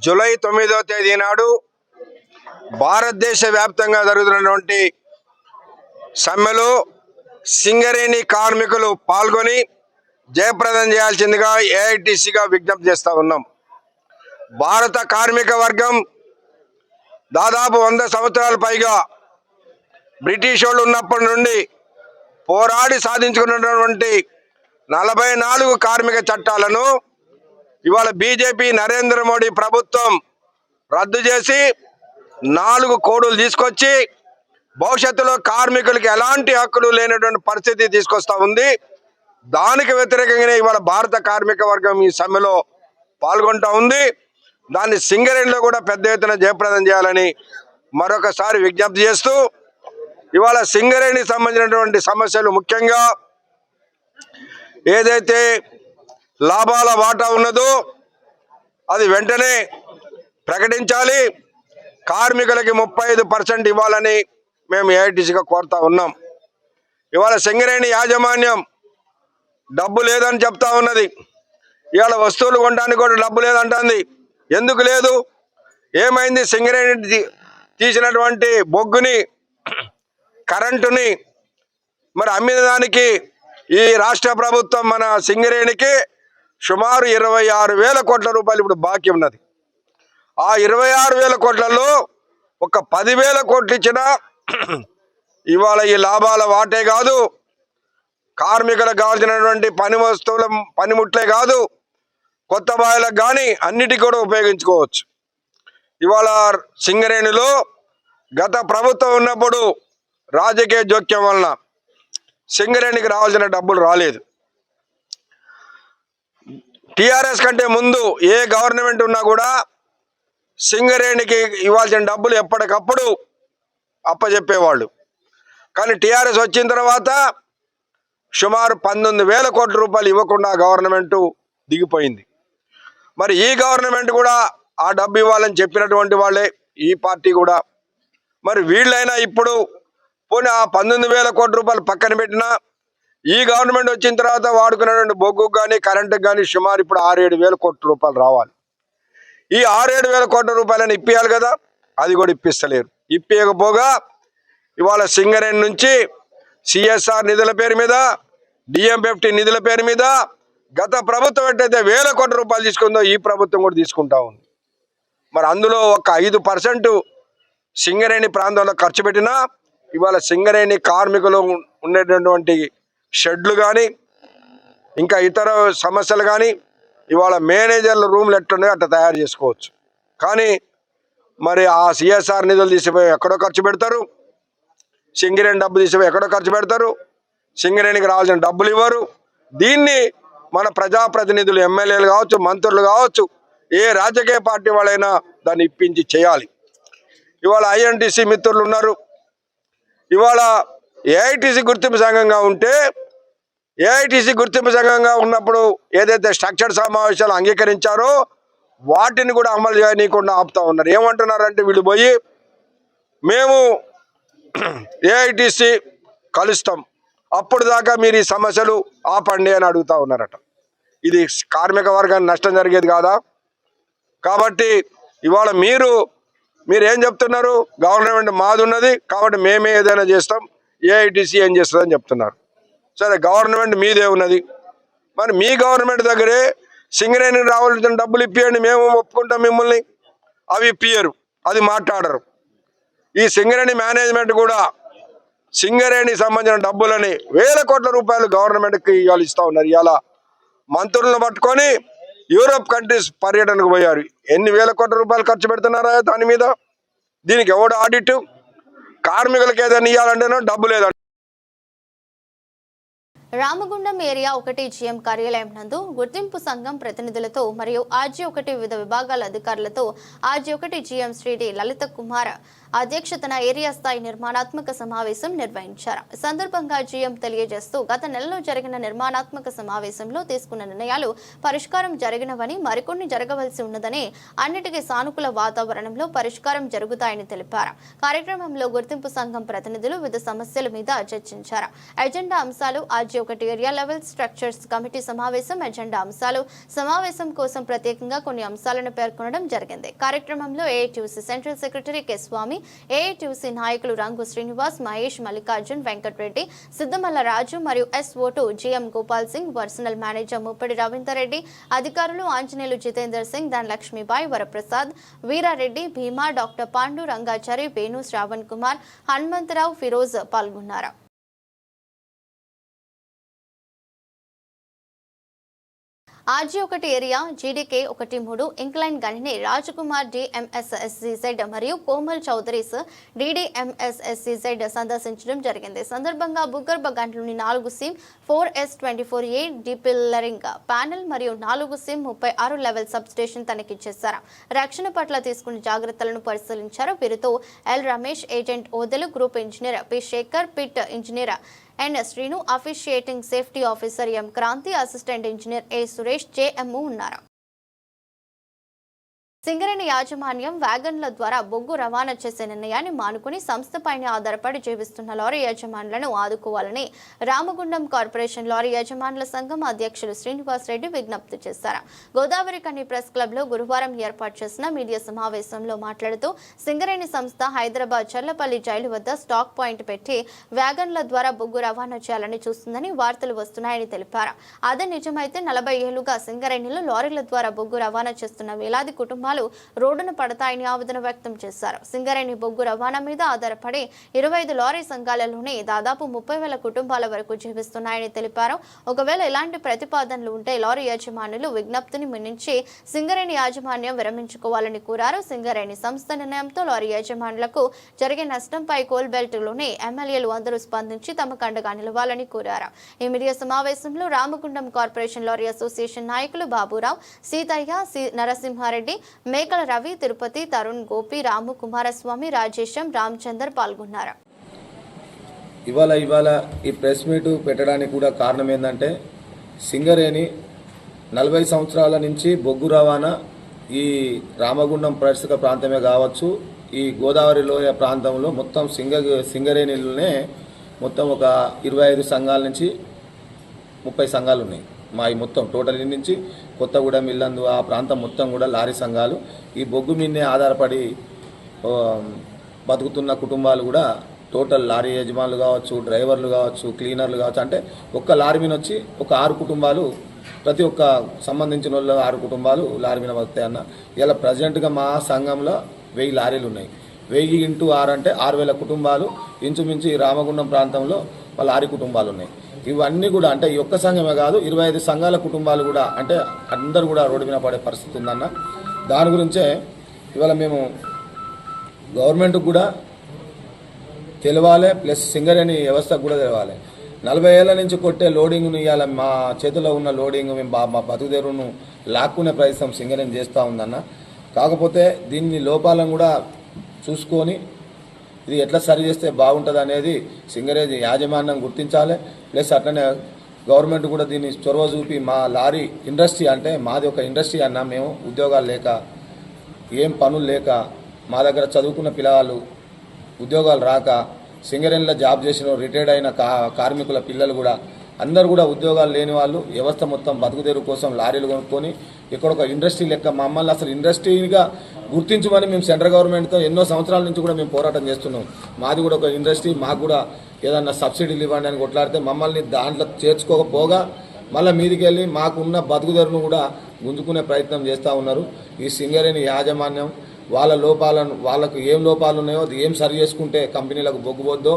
జూలై 9వ తేదీ నాడు భారతదేశ వ్యాప్తంగా జరుగుతున్నటువంటి సమ్మెలో సింగరేణి కార్మికులు పాల్గొని జయప్రదం చేయాల్సిందిగా ఏఐటీసీగా విజ్ఞప్తి చేస్తూ ఉన్నాం. భారత కార్మిక వర్గం దాదాపు 100 సంవత్సరాల పైగా బ్రిటిష్ వాళ్ళు ఉన్నప్పటి నుండి పోరాడి సాధించుకున్నటువంటి 44 కార్మిక చట్టాలను ఇవాళ బీజేపీ నరేంద్ర మోడీ ప్రభుత్వం రద్దు చేసి 4 కోడులు తీసుకొచ్చి భవిష్యత్తులో కార్మికులకి ఎలాంటి హక్కులు లేనటువంటి పరిస్థితి తీసుకొస్తా ఉంది. దానికి వ్యతిరేకంగానే ఇవాళ భారత కార్మిక వర్గం ఈ సమ్మెలో పాల్గొంటా ఉంది. దాన్ని సింగరేణిలో కూడా పెద్ద ఎత్తున జయప్రదం చేయాలని మరొకసారి విజ్ఞప్తి చేస్తూ ఇవాళ సింగరేణికి సంబంధించినటువంటి సమస్యలు ముఖ్యంగా ఏదైతే లాభాల వాటా ఉన్నదో అది వెంటనే ప్రకటించాలి. కార్మికులకి 35% ఇవ్వాలని మేము ఏఐటీసీగా కోరుతా ఉన్నాం. ఇవాళ సింగరేణి యాజమాన్యం డబ్బు లేదని చెప్తా ఉన్నది. ఇవాళ వస్తువులు కొనడానికి కూడా డబ్బు లేదంటుంది. ఎందుకు లేదు? ఏమైంది? సింగరేణి తీసినటువంటి బొగ్గుని కరెంటుని మరి అమ్మిన దానికి ఈ రాష్ట్ర ప్రభుత్వం మన సింగరేణికి సుమారు 26,000 కోట్ల రూపాయలు ఇప్పుడు బాకీ ఉన్నది. ఆ 26,000 కోట్లలో ఒక 10,000 కోట్లు ఇచ్చినా ఇవాళ ఈ లాభాల వాటే కాదు, కార్మికులకు కావాల్సినటువంటి పని వస్తువుల పనిముట్లే కాదు, కొత్త బాయలకు కానీ అన్నిటికీ కూడా ఉపయోగించుకోవచ్చు. ఇవాళ సింగరేణిలో గత ప్రభుత్వం ఉన్నప్పుడు రాజకీయ జోక్యం వలన సింగరేణికి రావాల్సిన డబ్బులు రాలేదు. టీఆర్ఎస్ కంటే ముందు ఏ గవర్నమెంట్ ఉన్నా కూడా సింగరేణికి ఇవ్వాల్సిన డబ్బులు ఎప్పటికప్పుడు అప్పచెప్పేవాళ్ళు. కానీ టీఆర్ఎస్ వచ్చిన తర్వాత సుమారు 19,000 కోట్ల రూపాయలు ఇవ్వకుండా గవర్నమెంటు దిగిపోయింది. మరి ఈ గవర్నమెంట్ కూడా ఆ డబ్బు ఇవ్వాలని చెప్పినటువంటి వాళ్ళే ఈ పార్టీ కూడా. మరి వీళ్ళైనా ఇప్పుడు పోనీ ఆ 19,000 కోట్ల రూపాయలు పక్కన పెట్టినా ఈ గవర్నమెంట్ వచ్చిన తర్వాత వాడుకున్నటువంటి బొగ్గుకు కానీ కరెంటుకు కానీ సుమారు ఇప్పుడు 6-7 వేల కోట్ల రూపాయలు రావాలి. ఈ 6-7 వేల కోట్ల రూపాయలను ఇప్పియాలి కదా, అది కూడా ఇప్పిస్తలేరు. ఇప్పియకపోగా ఇవాళ సింగరేణి నుంచి సిఎస్ఆర్ నిధుల పేరు మీద, డిఎంఎఫ్టి నిధుల పేరు మీద గత ప్రభుత్వం ఎట్టయితే 1,000 కోట్ల రూపాయలు తీసుకుందో ఈ ప్రభుత్వం కూడా తీసుకుంటా ఉంది. మరి అందులో ఒక 5% సింగరేణి ప్రాంతంలో ఖర్చు పెట్టినా ఇవాళ సింగరేణి కార్మికులు ఉండేటటువంటి షెడ్లు కానీ ఇంకా ఇతర సమస్యలు కానీ ఇవాళ మేనేజర్ల రూమ్లు ఎట్లున్నాయో అట్లా తయారు చేసుకోవచ్చు. కానీ మరి ఆ సిఎస్ఆర్ నిధులు తీసిపోయి ఎక్కడో ఖర్చు పెడతారు, సింగరేణి డబ్బు తీసిపోయి ఎక్కడో ఖర్చు పెడతారు, సింగరేణికి రావాల్సిన డబ్బులు ఇవ్వరు. దీన్ని మన ప్రజాప్రతినిధులు ఎమ్మెల్యేలు కావచ్చు, మంత్రులు కావచ్చు, ఏ రాజకీయ పార్టీ వాళ్ళైనా దాన్ని ఇప్పించి చేయాలి. ఇవాళ ఐఎన్టీసీ మిత్రులు ఉన్నారు. ఇవాళ ఏఐటీసీ గుర్తింపు సంఘంగా ఉంటే ఏఐటీసీ గుర్తింపు సంఘంగా ఉన్నప్పుడు ఏదైతే స్ట్రక్చర్ సమావేశాలు అంగీకరించారో వాటిని కూడా అమలు చేయనీయకుండా ఆపుతా ఉన్నారు. ఏమంటున్నారంటే వీళ్ళు పోయి మేము ఏఐటీసీ కలుస్తాం, అప్పుడు దాకా మీరు ఈ సమస్యలు ఆపండి అని అడుగుతా ఉన్నారట. ఇది కార్మిక వర్గానికి నష్టం జరిగేది కాదా? కాబట్టి ఇవాళ మీరు ఏం చెప్తున్నారు? గవర్నమెంట్ మాది ఉన్నది కాబట్టి మేమే ఏదైనా చేస్తాం, ఏఐటీసీ ఏం చేస్తుందని చెప్తున్నారు. సరే, గవర్నమెంట్ మీదే ఉన్నది, మరి మీ గవర్నమెంట్ దగ్గరే సింగరేణికి రావాల్సిన డబ్బులు ఇప్పియండి, మేము ఒప్పుకుంటాం మిమ్మల్ని. అవి ఇప్పియరు, అది మాట్లాడరు. ఈ సింగరేణి మేనేజ్మెంట్ కూడా సింగరేణికి సంబంధించిన డబ్బులని 1,000 కోట్ల రూపాయలు గవర్నమెంట్కి ఇవాళ ఇస్తూ ఉన్నారు. ఇవాళ మంత్రులను పట్టుకొని యూరోప్ కంట్రీస్ పర్యటనకు పోయారు. ఎన్ని 1,000 కోట్ల రూపాయలు ఖర్చు పెడుతున్నారా దాని మీద? దీనికి ఎవడు ఆడిట్? కార్మికులకు ఏదైనా ఇవ్వాలంటేనో డబ్బు లేదంట. రామగుండం ఏరియా 1 జీఎం కార్యాలయం నందు గుర్తింపు సంఘం ప్రతినిధులతో మరియు RG1 వివిధ విభాగాల అధికారులతో RG1 జీఎం శ్రీడి లలిత కుమార్ అధ్యక్షతన ఏరియా స్థాయి నిర్మాణాత్మక సమావేశం నిర్వహించారు. ఈ సందర్భంగా జీఎం తెలియజేస్తూ గత నెలలో జరిగిన నిర్మాణాత్మక సమావేశంలో తీసుకున్న నిర్ణయాలు పరిష్కారం జరిగినవని, మరికొన్ని జరగవలసి ఉన్నదని, అన్నిటికీ సానుకూల వాతావరణంలో పరిష్కారం జరుగుతాయని తెలిపారు. కార్యక్రమంలో గుర్తింపు సంఘం ప్రతినిధులు వివిధ సమస్యల మీద చర్చించారు. ఎజెండా అంశాలు RG1 RG1 area level structures committee సమావేశం ఎజెండా అంశాలు సమావేశం కోసం ప్రత్యేకంగా కొన్ని అంశాలను పేర్కొనడం జరిగింది. కార్యక్రమంలో ఏఐటీయూసీ సెంట్రల్ సెక్రటరీ కె స్వామి, ఏఐటీయూసీ నాయకులు రంగు శ్రీనివాస్, మహేష్, మల్లికార్జున్, వెంకటరెడ్డి, సిద్ధమల్ల రాజు మరియు SO2 GM Gopal Singh, personnel manager Muppadi Ravinder Reddy, అధికారులు ఆంజనేయులు జితేందర్ సింగ్, ధనలక్ష్మీబాయి, వరప్రసాద్, వీరారెడ్డి, భీమా, డాక్టర్ పాండు, రంగాచారి, వేణు, శ్రావణ్ కుమార్, హనుమంతరావు, ఫిరోజ్ పాల్గొన్నారు. RG1 ఏరియా GDK 13 ఇంక్లైన్ గనిని రాజకుమార్ DMSSCZ మరియు కోమల్ చౌదరీస్ DDMSSCZ సందర్శించడం జరిగింది. సందర్భంగా భూగర్భ గంటలోని 4 సిమ్ 4S24A డీపిల్లరింగ్ ప్యానెల్ మరియు 4 సిమ్ 36 లెవెల్ సబ్ స్టేషన్ తనిఖీ చేశారు. రక్షణ పట్ల తీసుకున్న జాగ్రత్తలను పరిశీలించారు. వీరితో L Ramesh, agent Odelu, group engineer P Shekar, pit engineer N Srinu, officiating safety officer M Kranthi, assistant engineer A Suresh, JM ఉన్నారు. సింగరేణి యాజమాన్యం వ్యాగన్ల ద్వారా బొగ్గు రవాణా చేసే నిర్ణయాన్ని మానుకుని సంస్థపైనే ఆధారపడి జీవిస్తున్న లారీ యజమానులను ఆదుకోవాలని రామగుండం కార్పొరేషన్ లారీ యజమానుల సంఘం అధ్యక్షులు శ్రీనివాస్ రెడ్డి విజ్ఞప్తి చేశారు. గోదావరి కని ప్రెస్ క్లబ్ లో గురువారం ఏర్పాటు చేసిన మీడియా సమావేశంలో మాట్లాడుతూ సింగరేణి సంస్థ హైదరాబాద్ చర్లపల్లి జైలు వద్ద స్టాక్ పాయింట్ పెట్టి వ్యాగన్ల ద్వారా బొగ్గు రవాణా చేయాలని చూస్తుందని వార్తలు వస్తున్నాయని తెలిపారు. అదే నిజమైతే 40 ఏళ్లుగా సింగరేణిలో లారీల ద్వారా బొగ్గు రవాణా చేస్తున్న వేలాది కుటుంబాలు రోడ్డున పడతాయని ఆవేదన వ్యక్తం చేశారు. సింగరేణి బొగ్గు రవాణా మీద ఆధారపడి 25 లారీ సంఘాలలోనే దాదాపు 30,000 కుటుంబాల వరకు జీవిస్తున్నాయని తెలిపారు. ఒకవేళ ఇలాంటి ప్రతిపాదనలు ఉంటే లారీ యజమానులు విజ్ఞప్తిని మించి సింగరేణి యాజమాన్యం విరమించుకోవాలని కోరారు. సింగరేణి సంస్థ నిర్ణయంతో లారీ యజమానులకు జరిగే నష్టంపై కోల్ బెల్ట్ లోనే ఎమ్మెల్యేలు అందరూ స్పందించి తమకు అండగా నిలవాలని కోరారు. ఈ మీడియా సమావేశంలో రామగుండం కార్పొరేషన్ లారీ అసోసియేషన్ నాయకులు బాబురావు, సీతయ్య, నరసింహారెడ్డి, మేకల రవి, తిరుపతి, తరుణ్, గోపి, రాము, కుమారస్వామి, రాజేశం, రామచందర్ పాల్గొన్నారు. ఇవాళ ఈ ప్రెస్ మీట్ పెట్టడానికి కూడా కారణం ఏంటంటే సింగరేణి 40 సంవత్సరాల నుంచి బొగ్గు రవాణా ఈ రామగుండం పరిసర ప్రాంతమే కావచ్చు, ఈ గోదావరి లోయ ప్రాంతంలో మొత్తం సింగరేణిలోనే మొత్తం ఒక 25 సంఘాల నుంచి 30 సంఘాలు ఉన్నాయి. మా ఈ మొత్తం టోటల్ నుంచి కొత్తగూడెం, ఇల్లందు ఆ ప్రాంతం మొత్తం కూడా లారీ సంఘాలు ఈ బొగ్గు మీదనే ఆధారపడి బతుకుతున్న కుటుంబాలు కూడా టోటల్ లారీ యజమానులు కావచ్చు, డ్రైవర్లు కావచ్చు, క్లీనర్లు కావచ్చు, అంటే ఒక్క లారీ మీద వచ్చి ఒక 6 కుటుంబాలు, ప్రతి ఒక్క సంబంధించిన వాళ్ళు 6 కుటుంబాలు లారీ మీద బతుకుతాయన్న. ఇలా ప్రజెంట్గా మా సంఘంలో 1000 లారీలు ఉన్నాయి. 1000 × 6 అంటే 6,000 కుటుంబాలు ఇంచుమించు ఈ రామగుండం ప్రాంతంలో వాళ్ళ 6 కుటుంబాలు ఉన్నాయి. ఇవన్నీ కూడా అంటే ఈ ఒక్క సంఘమే కాదు, 25 సంఘాల కుటుంబాలు కూడా అంటే అందరూ కూడా రోడ్డు మీద పడే పరిస్థితి ఉందన్న. దాని గురించే ఇవాళ మేము గవర్నమెంట్కి కూడా తెలవాలి, ప్లస్ సింగరేణి వ్యవస్థకు కూడా తెలవాలి. 40 ఏళ్ల నుంచి కొట్టే లోడింగ్ను ఇవాళ మా చేతిలో ఉన్న లోడింగ్ మేము మా బతుకుదెరువును లాక్కునే ప్రయత్నం సింగరేణి చేస్తూ ఉందన్న. కాకపోతే దీన్ని లోపాలను కూడా చూసుకొని ఇది ఎట్లా సరి చేస్తే బాగుంటుంది అనేది సింగరేణి యాజమాన్యం గుర్తించాలి. ప్లస్ అట్లనే గవర్నమెంట్ కూడా దీన్ని చొరవ చూపి మా లారీ ఇండస్ట్రీ అంటే మాది ఒక ఇండస్ట్రీ అన్నా, మేము ఉద్యోగాలు లేక ఏం పనులు లేక మా దగ్గర చదువుకున్న పిల్లలు ఉద్యోగాలు రాక సింగరేణిలో జాబ్ చేసిన రిటైర్డ్ అయిన కార్మికుల పిల్లలు కూడా అందరూ కూడా ఉద్యోగాలు లేని వాళ్ళు వ్యవస్థ మొత్తం బతుకుదేరు కోసం లారీలు కొనుక్కొని ఇక్కడ ఒక ఇండస్ట్రీ లెక్క మమ్మల్ని అసలు ఇండస్ట్రీగా గుర్తించమని మేము సెంట్రల్ గవర్నమెంట్తో ఎన్నో సంవత్సరాల నుంచి కూడా మేము పోరాటం చేస్తున్నాం. మాది కూడా ఒక ఇండస్ట్రీ, మాకు కూడా ఏదన్నా సబ్సిడీలు ఇవ్వండి అని కొట్లాడితే మమ్మల్ని దాంట్లో చేర్చుకోకపోగా మళ్ళీ మీదికి వెళ్ళి మాకున్న బతుకుదరును కూడా గుంజుకునే ప్రయత్నం చేస్తూ ఉన్నారు. ఈ సింగరేణి యాజమాన్యం వాళ్ళ లోపాలను, వాళ్ళకు ఏం లోపాలు ఉన్నాయో అది ఏం సరి చేసుకుంటే కంపెనీలకు బొగ్గుపోద్దో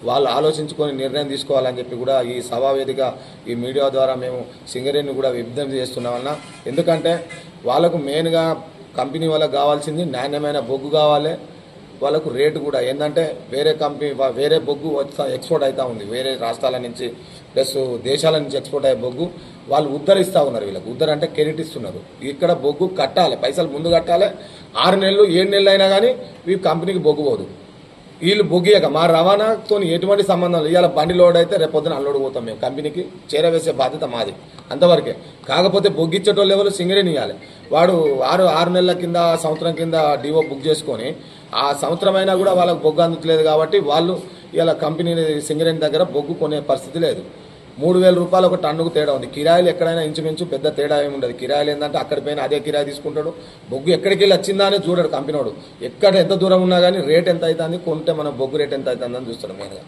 వాళ్ళు ఆలోచించుకొని నిర్ణయం తీసుకోవాలని చెప్పి కూడా ఈ సభావేదిక ఈ మీడియా ద్వారా మేము సింగరేణిని కూడా విజ్ఞప్తి చేస్తున్నామన్నా. ఎందుకంటే వాళ్ళకు మెయిన్గా కంపెనీ వాళ్ళకు కావాల్సింది నాణ్యమైన బొగ్గు కావాలి. వాళ్ళకు రేటు కూడా ఏంటంటే వేరే బొగ్గు ఎక్స్పోర్ట్ అవుతూ ఉంది, వేరే రాష్ట్రాల నుంచి ప్లస్ దేశాల నుంచి ఎక్స్పోర్ట్ అయ్యే బొగ్గు వాళ్ళు ఉద్ధరిస్తూ ఉన్నారు. వీళ్ళకి ఉద్ధర అంటే క్రెడిట్ ఇస్తున్నారు. ఇక్కడ బొగ్గు కట్టాలి, పైసలు ముందు కట్టాలి. 6 నెలలు 7 నెలలు అయినా కానీ ఈ కంపెనీకి బొగ్గు పోదు. వీళ్ళు బొగ్గియక మా రవాణాతో ఎటువంటి సంబంధం లేదు. ఇవాళ బండి లోడ్ అయితే రేపొద్దున అన్లోడ్ పోతాం, మేము కంపెనీకి చేరవేసే బాధ్యత మాది అంతవరకే. కాకపోతే బొగ్గిచ్చేటోళ్ళు ఎవరు సింగరేణి ఇవ్వాలి. వాడు 6 నెలల కింద సంవత్సరం కింద డివో బుక్ చేసుకొని ఆ సంవత్సరం అయినా కూడా వాళ్ళకు బొగ్గు అందుతలేదు కాబట్టి వాళ్ళు ఇలా కంపెనీ సింగరేణి దగ్గర బొగ్గు కొనే పరిస్థితి లేదు. 3,000 రూపాయలు ఒక టన్నుకు తేడా ఉంది. కిరాయిలు ఎక్కడైనా ఇంచుమించు పెద్ద తేడా ఏమి ఉండదు. కిరాయిలు ఏంటంటే అక్కడ పైన అదే కిరాయి తీసుకుంటాడు. బొగ్గు ఎక్కడికి వెళ్ళి వచ్చిందా అని చూడడు కంపెనీవాడు. ఎక్కడ ఎంత దూరం ఉన్నా కానీ రేట్ ఎంత అవుతుంది, కొంటే మన బొగ్గు రేట్ ఎంత అవుతుందని చూస్తాడు మెయిన్గా.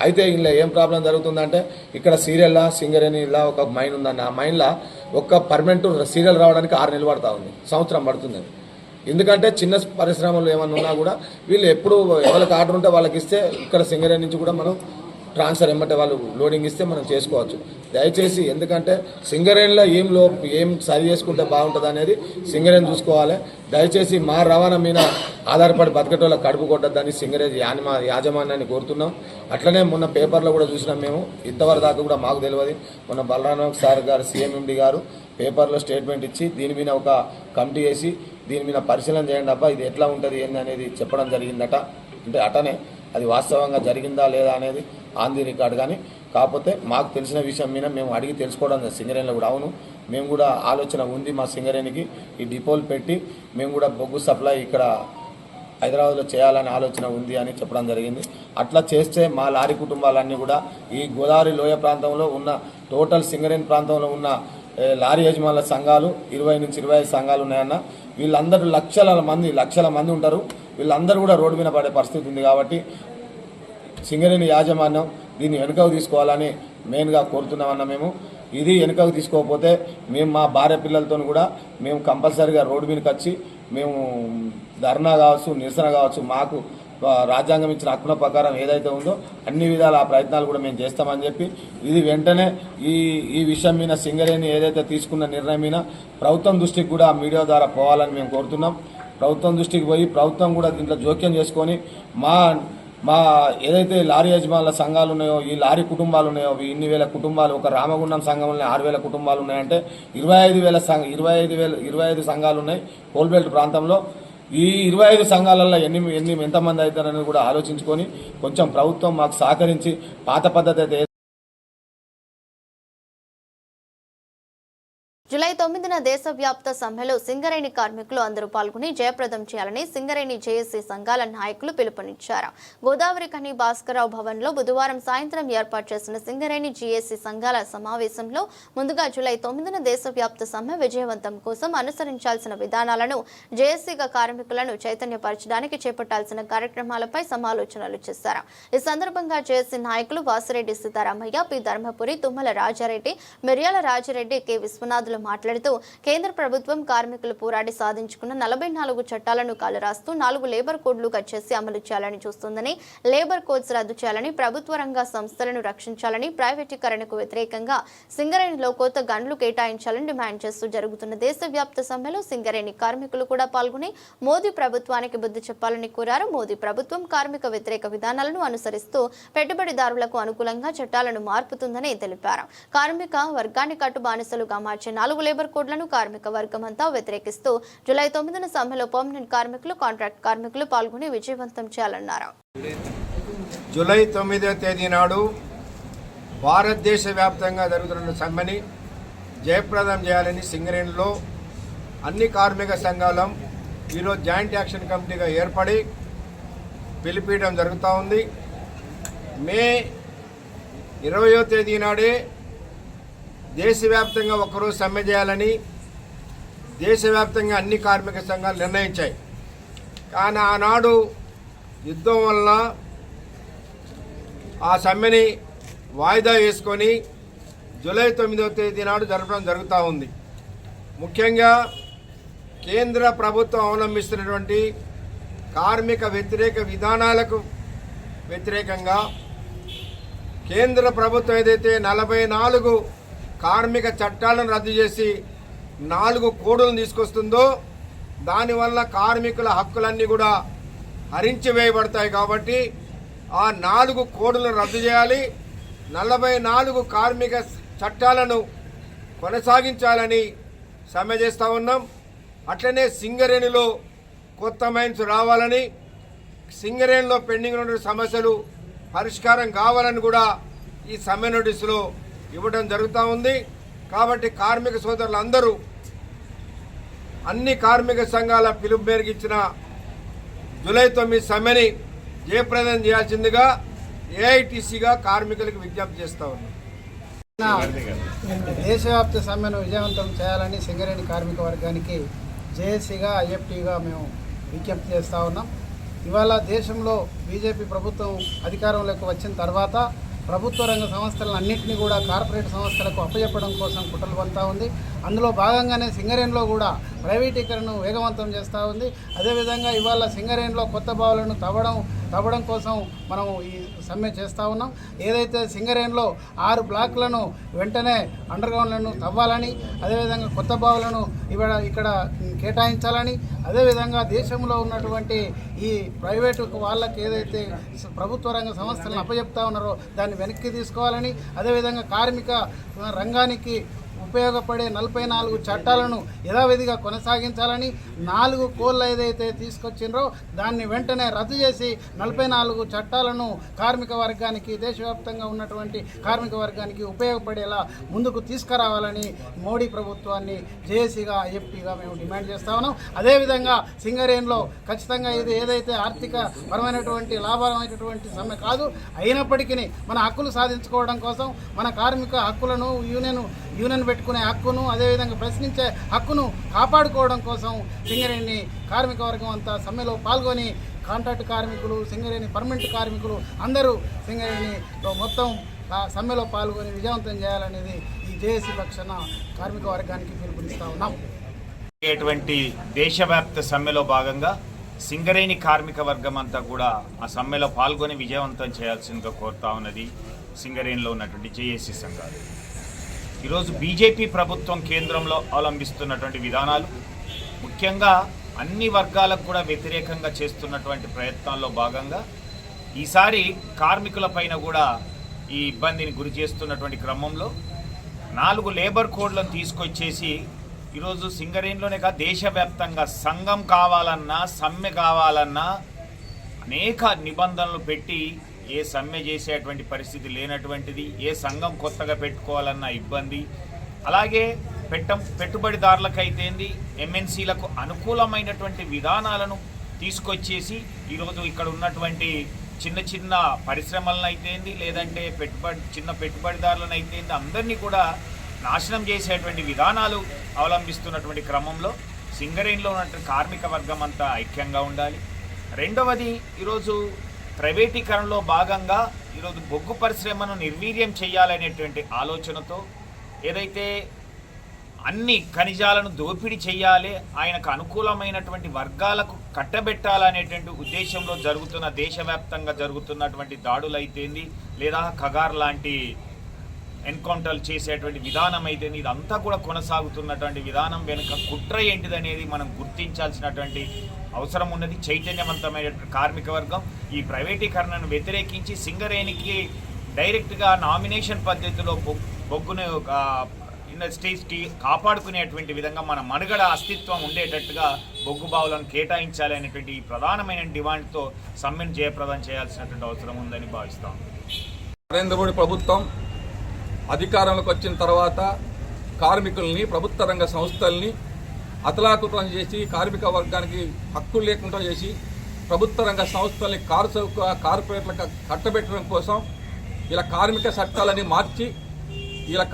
అయితే ఇలా ఏం ప్రాబ్లం జరుగుతుందంటే ఇక్కడ సీరియల్లా సింగరేణిలా ఒక మైన్ ఉందన్న, ఆ మైన్లో ఒక పర్మనెంట్ సీరియల్ రావడానికి 6 నెలలు పడతా ఉంది, సంవత్సరం పడుతుంది. ఎందుకంటే చిన్న పరిశ్రమలు ఏమన్నా ఉన్నా కూడా వీళ్ళు ఎప్పుడు ఎవరికి ఆర్డర్ ఉంటే వాళ్ళకి ఇస్తే ఇక్కడ సింగరేణి నుంచి కూడా మనం ట్రాన్స్ఫర్ ఏమంటే వాళ్ళు లోడింగ్ ఇస్తే మనం చేసుకోవచ్చు. దయచేసి ఎందుకంటే సింగరేణిలో ఏం సరి చేసుకుంటే బాగుంటుంది అనేది సింగరేణి చూసుకోవాలి. దయచేసి మా రవాణా మీద ఆధారపడి బతకటోళ్ళ కడుపు కొట్టద్దని సింగరేణి యాజమాన్యాన్ని కోరుతున్నాం. అట్లనే మొన్న పేపర్లో కూడా చూసినాం మేము, ఇంతవరకు దాకా కూడా మాకు తెలియదు. మొన్న బలరామ సార్ గారు CMMD గారు పేపర్లో స్టేట్మెంట్ ఇచ్చి దీని మీద ఒక కమిటీ వేసి దీని మీద పరిశీలన చేయండి అబ్బా, ఇది ఎట్లా ఉంటుంది ఏంది అనేది చెప్పడం జరిగిందట. అంటే అటనే అది వాస్తవంగా జరిగిందా లేదా అనేది ఆన్ ది రికార్డ్. కానీ కాకపోతే మాకు తెలిసిన విషయం మీద మేము అడిగి తెలుసుకోవడం సింగరేణిలో కూడా అవును మేము కూడా ఆలోచన ఉంది మా సింగరేణికి ఈ డిపోలు పెట్టి మేము కూడా బొగ్గు సప్లై ఇక్కడ హైదరాబాద్లో చేయాలనే ఆలోచన ఉంది అని చెప్పడం జరిగింది. అట్లా చేస్తే మా లారీ కుటుంబాలన్నీ కూడా ఈ గోదావరి లోయ ప్రాంతంలో ఉన్న టోటల్ సింగరేణి ప్రాంతంలో ఉన్న లారీ యజమానుల సంఘాలు 20 నుంచి 25 సంఘాలు ఉన్నాయన్న. వీళ్ళందరూ లక్షల మంది ఉంటారు. వీళ్ళందరూ కూడా రోడ్డు మీద పడే పరిస్థితి ఉంది. కాబట్టి సింగరేణి యాజమాన్యం దీన్ని వెనుకకు తీసుకోవాలని మెయిన్గా కోరుతున్నామన్న. మేము ఇది వెనుకకు తీసుకోకపోతే మేము మా భార్య పిల్లలతో కూడా మేము కంపల్సరీగా రోడ్డు మీదకి వచ్చి మేము ధర్నా కావచ్చు, నిరసన కావచ్చు, మాకు రాజ్యాంగం ఇచ్చిన హక్కుల ప్రకారం ఏదైతే ఉందో అన్ని విధాల ఆ ప్రయత్నాలు కూడా మేము చేస్తామని చెప్పి ఇది వెంటనే ఈ విషయం మీద సింగరేణి ఏదైతే తీసుకున్న నిర్ణయం మీద ప్రభుత్వం దృష్టికి కూడా మీడియా ద్వారా పోవాలని మేము కోరుతున్నాం. ప్రభుత్వం దృష్టికి పోయి ప్రభుత్వం కూడా దీంట్లో జోక్యం చేసుకొని మా ఏదైతే లారీ యజమానుల సంఘాలు ఉన్నాయో, ఈ లారీ కుటుంబాలు ఉన్నాయో, ఇన్ని వేల కుటుంబాలు, ఒక రామగుండం సంఘంలో 6,000 కుటుంబాలు ఉన్నాయంటే 25 సంఘాలు ఉన్నాయి కోల్బెల్ట్ ప్రాంతంలో. ఈ 25 సంఘాలలో ఎంతమంది అవుతారని కూడా ఆలోచించుకొని కొంచెం ప్రభుత్వం మాకు సహకరించి పాత పద్ధతి అయితే జూలై 9న దేశవ్యాప్త సమ్మెలో సింగరేణి కార్మికులు అందరూ పాల్గొని జయప్రదం చేయాలని సింగరేణి జేఏసీ సంఘాల నాయకులు పిలుపునిచ్చారు. గోదావరి ఖని భాస్కరరావు భవన్లో బుధవారం సాయంత్రం ఏర్పాటు చేసిన సింగరేణి జేఏసీ సంఘాల సమావేశంలో ముందుగా జూలై 9న దేశవ్యాప్త సమ్మె విజయవంతం కోసం అనుసరించాల్సిన విధానాలను, జేఏసీగా కార్మికులను చైతన్యపరచడానికి చేపట్టాల్సిన కార్యక్రమాలపై సమాలోచనలు చేశారు. ఈ సందర్భంగా జేఏసీ నాయకులు వాసిరెడ్డి సీతారామయ్య, పి ధర్మపురి, తుమ్మల రాజారెడ్డి, మిర్యాల రాజారెడ్డి, కె విశ్వనాథులు మాట్లాడుతూ కేంద్ర ప్రభుత్వం కార్మికులు పోరాడి సాధించుకున్న 44 చట్టాలను కాలరాస్తూ 4 లేబర్ కోడ్లు కచ్చేసి అమలు చేయాలని చూస్తుందని, లేబర్ కోడ్స్ రద్దు చేయాలని, ప్రభుత్వ రంగ సంస్థలను రక్షించాలని, ప్రైవేటీకరణకు వ్యతిరేకంగా సింగరేణిలో కొత్త గన్లు కేటాయించాలని డిమాండ్ చేస్తూ జరుగుతున్న దేశవ్యాప్త సమ్మెలో సింగరేణి కార్మికులు కూడా పాల్గొని మోదీ ప్రభుత్వానికి బుద్ధి చెప్పాలని కోరారు. మోదీ ప్రభుత్వం కార్మిక వ్యతిరేక విధానాలను అనుసరిస్తూ పెట్టుబడిదారులకు అనుకూలంగా చట్టాలను మార్పుతుందని తెలిపారు. కార్మిక వర్గాన్ని కట్టుబానిసలుగా మార్చే 4 లేబర్ కోడ్లను కార్మిక వర్గం అంతా వ్యతిరేకిస్తూ జూలై 9న సమ్మెలో పర్మనెంట్ కార్మికులు, కాంట్రాక్ట్ కార్మికులు పాల్గొని విజయవంతం చేయాలన్నారు. జూలై 9వ తేదీ నాడు భారతదేశ వ్యాప్తంగా జరుగుతున్న సమ్మెని జయప్రదం చేయాలని సింగరేణిలో అన్ని కార్మిక సంఘాలం ఈరోజు జాయింట్ యాక్షన్ కమిటీగా ఏర్పడి పిలిపించడం జరుగుతూ ఉంది. మే 20వ తేదీ నాడే దేశవ్యాప్తంగా ఒకరోజు సమ్మె చేయాలని దేశవ్యాప్తంగా అన్ని కార్మిక సంఘాలు నిర్ణయించాయి. కానీ ఆనాడు యుద్ధం వల్ల ఆ సమ్మెని వాయిదా వేసుకొని జూలై 9వ తేదీ నాడు జరపడం జరుగుతూ ఉంది. ముఖ్యంగా కేంద్ర ప్రభుత్వం అవలంబిస్తున్నటువంటి కార్మిక వ్యతిరేక విధానాలకు వ్యతిరేకంగా కేంద్ర ప్రభుత్వం ఏదైతే 44 కార్మిక చట్టాలను రద్దు చేసి 4 కోడులను తీసుకొస్తుందో దానివల్ల కార్మికుల హక్కులన్నీ కూడా హరించివేయబడతాయి. కాబట్టి ఆ 4 కోడులను రద్దు చేయాలి, 44 కార్మిక చట్టాలను కొనసాగించాలని సమ్మె చేస్తూ ఉన్నాం. అట్లనే సింగరేణిలో కొత్త మైన్స్ రావాలని, సింగరేణిలో పెండింగ్ ఉన్న సమస్యలు పరిష్కారం కావాలని కూడా ఈ సమ్మె నోటీసులో ఇవ్వడం జరుగుతూ ఉంది. కాబట్టి కార్మిక సోదరులందరూ అన్ని కార్మిక సంఘాల పిలుపు మేరకు ఇచ్చిన జూలై 9 సమ్మెని జయప్రదం చేయాల్సిందిగా ఏఐటీసీగా కార్మికులకు విజ్ఞప్తి చేస్తూ ఉన్నాం. దేశవ్యాప్త సమ్మెను విజయవంతం చేయాలని సింగరేణి కార్మిక వర్గానికి జేఏసీగా ఐఎఫ్టీగా మేము విజ్ఞప్తి చేస్తూ ఉన్నాం. ఇవాళ దేశంలో బీజేపీ ప్రభుత్వం అధికారంలోకి వచ్చిన తర్వాత ప్రభుత్వ రంగ సంస్థలను అన్నింటినీ కూడా కార్పొరేట్ సంస్థలకు అప్పచెప్పడం కోసం కుట్రలు పడుతూ ఉంది. అందులో భాగంగానే సింగరేణిలో కూడా ప్రైవేటీకరణను వేగవంతం చేస్తూ ఉంది. అదేవిధంగా ఇవాళ సింగరేణిలో కొత్త బావులను తవ్వడం కోసం మనం ఈ సమ్మె చేస్తూ ఉన్నాం. ఏదైతే సింగరేణిలో 6 బ్లాక్లను వెంటనే అండర్గ్రౌండ్లను తవ్వాలని, అదేవిధంగా కొత్త బావులను ఇక్కడ కేటాయించాలని, అదేవిధంగా దేశంలో ఉన్నటువంటి ఈ ప్రైవేటు వాళ్ళకి ఏదైతే ప్రభుత్వ రంగ సంస్థలను అప్పచెప్తా ఉన్నారో దాన్ని వెనక్కి తీసుకోవాలని, అదేవిధంగా కార్మిక రంగానికి ఉపయోగపడే 44 చట్టాలను యథావిధిగా కొనసాగించాలని, 4 కోళ్ళు ఏదైతే తీసుకొచ్చినరో దాన్ని వెంటనే రద్దు చేసి 44 చట్టాలను కార్మిక వర్గానికి, దేశవ్యాప్తంగా ఉన్నటువంటి కార్మిక వర్గానికి ఉపయోగపడేలా ముందుకు తీసుకురావాలని మోడీ ప్రభుత్వాన్ని జేఏసీగా ఐఎఫ్టీగా మేము డిమాండ్ చేస్తా ఉన్నాం. అదేవిధంగా సింగరేణిలో ఖచ్చితంగా ఇది ఏదైతే ఆర్థిక పరమైనటువంటి లాభమైనటువంటి సమ్మె కాదు, అయినప్పటికీ మన హక్కులు సాధించుకోవడం కోసం, మన కార్మిక హక్కులను యూనియన్ పెట్టుకునే హక్కును, అదేవిధంగా ప్రశ్నించే హక్కును కాపాడుకోవడం కోసం సింగరేణి కార్మిక వర్గం అంతా సమ్మెలో పాల్గొని కాంట్రాక్ట్ కార్మికులు, సింగరేణి పర్మనెంట్ కార్మికులు అందరూ సింగరేణిలో మొత్తం సమ్మెలో పాల్గొని విజయవంతం చేయాలనేది ఈ జేఏసీ పక్షాన కార్మిక వర్గానికి పిలుపునిస్తా ఉన్నాం. దేశవ్యాప్త సమ్మెలో భాగంగా సింగరేణి కార్మిక వర్గం అంతా కూడా ఆ సమ్మెలో పాల్గొని విజయవంతం చేయాల్సిందిగా కోరుతా ఉన్నది సింగరేణిలో ఉన్నటువంటి జేఏసీ సంఘాలు. ఈరోజు బీజేపీ ప్రభుత్వం కేంద్రంలో అవలంబిస్తున్నటువంటి విధానాలు, ముఖ్యంగా అన్ని వర్గాలకు కూడా వ్యతిరేకంగా చేస్తున్నటువంటి ప్రయత్నాల్లో భాగంగా ఈసారి కార్మికుల పైన కూడా ఈ ఇబ్బందిని గురి చేస్తున్నటువంటి క్రమంలో 4 లేబర్ కోడ్లను తీసుకొచ్చేసి ఈరోజు సింగరేణిలోనే కాదు దేశవ్యాప్తంగా సంఘం కావాలన్నా, సమ్మె కావాలన్నా అనేక నిబంధనలు పెట్టి ఏ సమ్మె చేసేటువంటి పరిస్థితి లేనటువంటిది, ఏ సంఘం కొత్తగా పెట్టుకోవాలన్న ఇబ్బంది, అలాగే పెట్టుబడిదారులకైతేంది ఎంఎన్సీలకు అనుకూలమైనటువంటి విధానాలను తీసుకొచ్చేసి ఈరోజు ఇక్కడ ఉన్నటువంటి చిన్న పరిశ్రమలను అయితేంది, లేదంటే చిన్న పెట్టుబడిదారులను అయితేంది అందరినీ కూడా నాశనం చేసేటువంటి విధానాలు అవలంబిస్తున్నటువంటి క్రమంలో సింగరేణిలో ఉన్నటువంటి కార్మిక వర్గం అంతా ఐక్యంగా ఉండాలి. రెండవది, ఈరోజు ప్రైవేటీకరణలో భాగంగా ఈరోజు బొగ్గు పరిశ్రమను నిర్వీర్యం చేయాలనేటువంటి ఆలోచనతో ఏదైతే అన్ని ఖనిజాలను దోపిడీ చేయాలి, ఆయనకు అనుకూలమైనటువంటి వర్గాలకు కట్టబెట్టాలనేటువంటి ఉద్దేశంలో దేశవ్యాప్తంగా జరుగుతున్నటువంటి దాడులు అయితేంది, లేదా కగార్ లాంటి ఎన్కౌంటర్లు చేసేటువంటి విధానం అయితే ఇదంతా కూడా కొనసాగుతున్నటువంటి విధానం వెనుక కుట్ర ఏంటిదనేది మనం గుర్తించాల్సినటువంటి అవసరం ఉన్నది. చైతన్యవంతమైన కార్మిక వర్గం ఈ ప్రైవేటీకరణను వ్యతిరేకించి సింగరేణికి డైరెక్ట్గా నామినేషన్ పద్ధతిలో బొగ్గును ఇండస్ట్రీస్కి కాపాడుకునేటువంటి విధంగా మన మనుగడ అస్తిత్వం ఉండేటట్టుగా బొగ్గు బావులను కేటాయించాలి అనేటువంటి ప్రధానమైన డిమాండ్తో సమ్మెను జయప్రదం చేయాల్సినటువంటి అవసరం ఉందని భావిస్తాం. నరేంద్ర మోడీ ప్రభుత్వం అధికారంలోకి వచ్చిన తర్వాత కార్మికుల్ని, ప్రభుత్వ రంగ సంస్థల్ని అతలాకుతలం చేసి, కార్మిక వర్గానికి హక్కులు లేకుండా చేసి, ప్రభుత్వ రంగ సంస్థల్ని కార్పొరేట్లకు కట్టబెట్టడం కోసం ఇలా కార్మిక చట్టాలని మార్చి ఇలా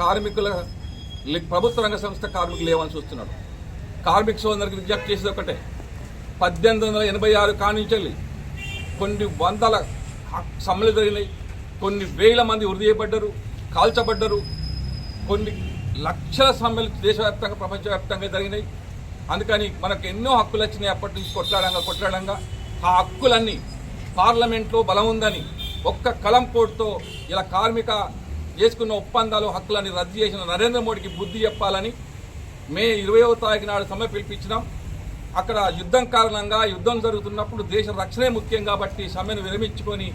ప్రభుత్వ రంగ సంస్థ కార్మికులు లేవని చూస్తున్నాడు. కార్మిక సోదరులకు విజ్ఞప్తి చేసేది ఒకటే, 1886 కానించాలి కొన్ని వందల సమ్మెలు జరిగినాయి, కొన్ని వేల మంది ఉరి చేయబడ్డారు, కాల్చబడ్డారు, కొన్ని లక్షల సమ్మెలు దేశవ్యాప్తంగా ప్రపంచవ్యాప్తంగా జరిగినాయి. అందుకని మనకు ఎన్నో హక్కులు వచ్చినాయి. అప్పటి నుంచి కొట్లాడంగా ఆ హక్కులన్నీ పార్లమెంట్లో బలం ఉందని ఒక్క కలంపోటుతో ఇలా కార్మిక చేసుకున్న ఒప్పందాలు, హక్కులన్నీ రద్దు చేసిన నరేంద్ర మోడీకి బుద్ధి చెప్పాలని మే 20వ తారీఖు నాడు సమ్మె పిలిపించినాం. అక్కడ యుద్ధం కారణంగా, యుద్ధం జరుగుతున్నప్పుడు దేశ రక్షణే ముఖ్యం కాబట్టి సమ్మెను విరమించుకొని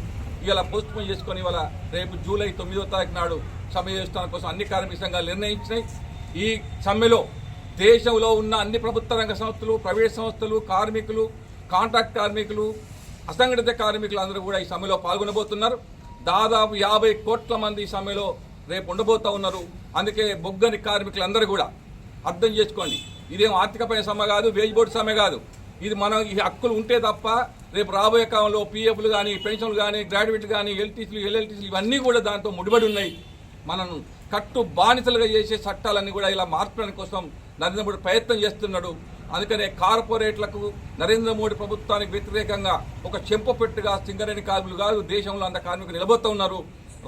ఇలా పోస్ట్ పోన్ చేసుకొని ఇవాళ రేపు జూలై 9వ తారీఖు నాడు సమ్మె చేస్తున్న కోసం అన్ని కార్మిక సంఘాలు నిర్ణయించినాయి. ఈ సమ్మెలో దేశంలో ఉన్న అన్ని ప్రభుత్వ రంగ సంస్థలు, ప్రైవేట్ సంస్థలు, కార్మికులు, కాంట్రాక్ట్ కార్మికులు, అసంఘటిత కార్మికులు అందరూ కూడా ఈ సమ్మెలో పాల్గొనబోతున్నారు. దాదాపు 50 కోట్ల మంది ఈ సమ్మెలో రేపు ఉండబోతూ ఉన్నారు. అందుకే బొగ్గని కార్మికులందరూ కూడా అర్థం చేసుకోండి, ఇదేం ఆర్థికపరమైన సమ్మె కాదు, వేజ్ బోర్డు సమ్మె కాదు. ఇది మనం ఈ హక్కులు ఉంటే తప్ప రేపు రాబోయే కాలంలో పీఎఫ్లు కానీ, పెన్షన్లు కానీ, గ్రాడ్యుయేట్లు కానీ, ఎల్టీసీలు, ఎల్ఎల్టీసీలు ఇవన్నీ కూడా దాంతో ముడిపడి ఉన్నాయి. మనను కట్టు బానిసలుగా చేసే చట్టాలన్నీ కూడా ఇలా మార్చడానికి కోసం నరేంద్ర మోడీ ప్రయత్నం చేస్తున్నాడు. అందుకనే కార్పొరేట్లకు నరేంద్ర మోడీ ప్రభుత్వానికి వ్యతిరేకంగా ఒక చెంపపెట్టుగా సింగరేణి కార్మికులు కాదు, దేశంలో అంత కార్మికులు నిలబోతూ ఉన్నారు.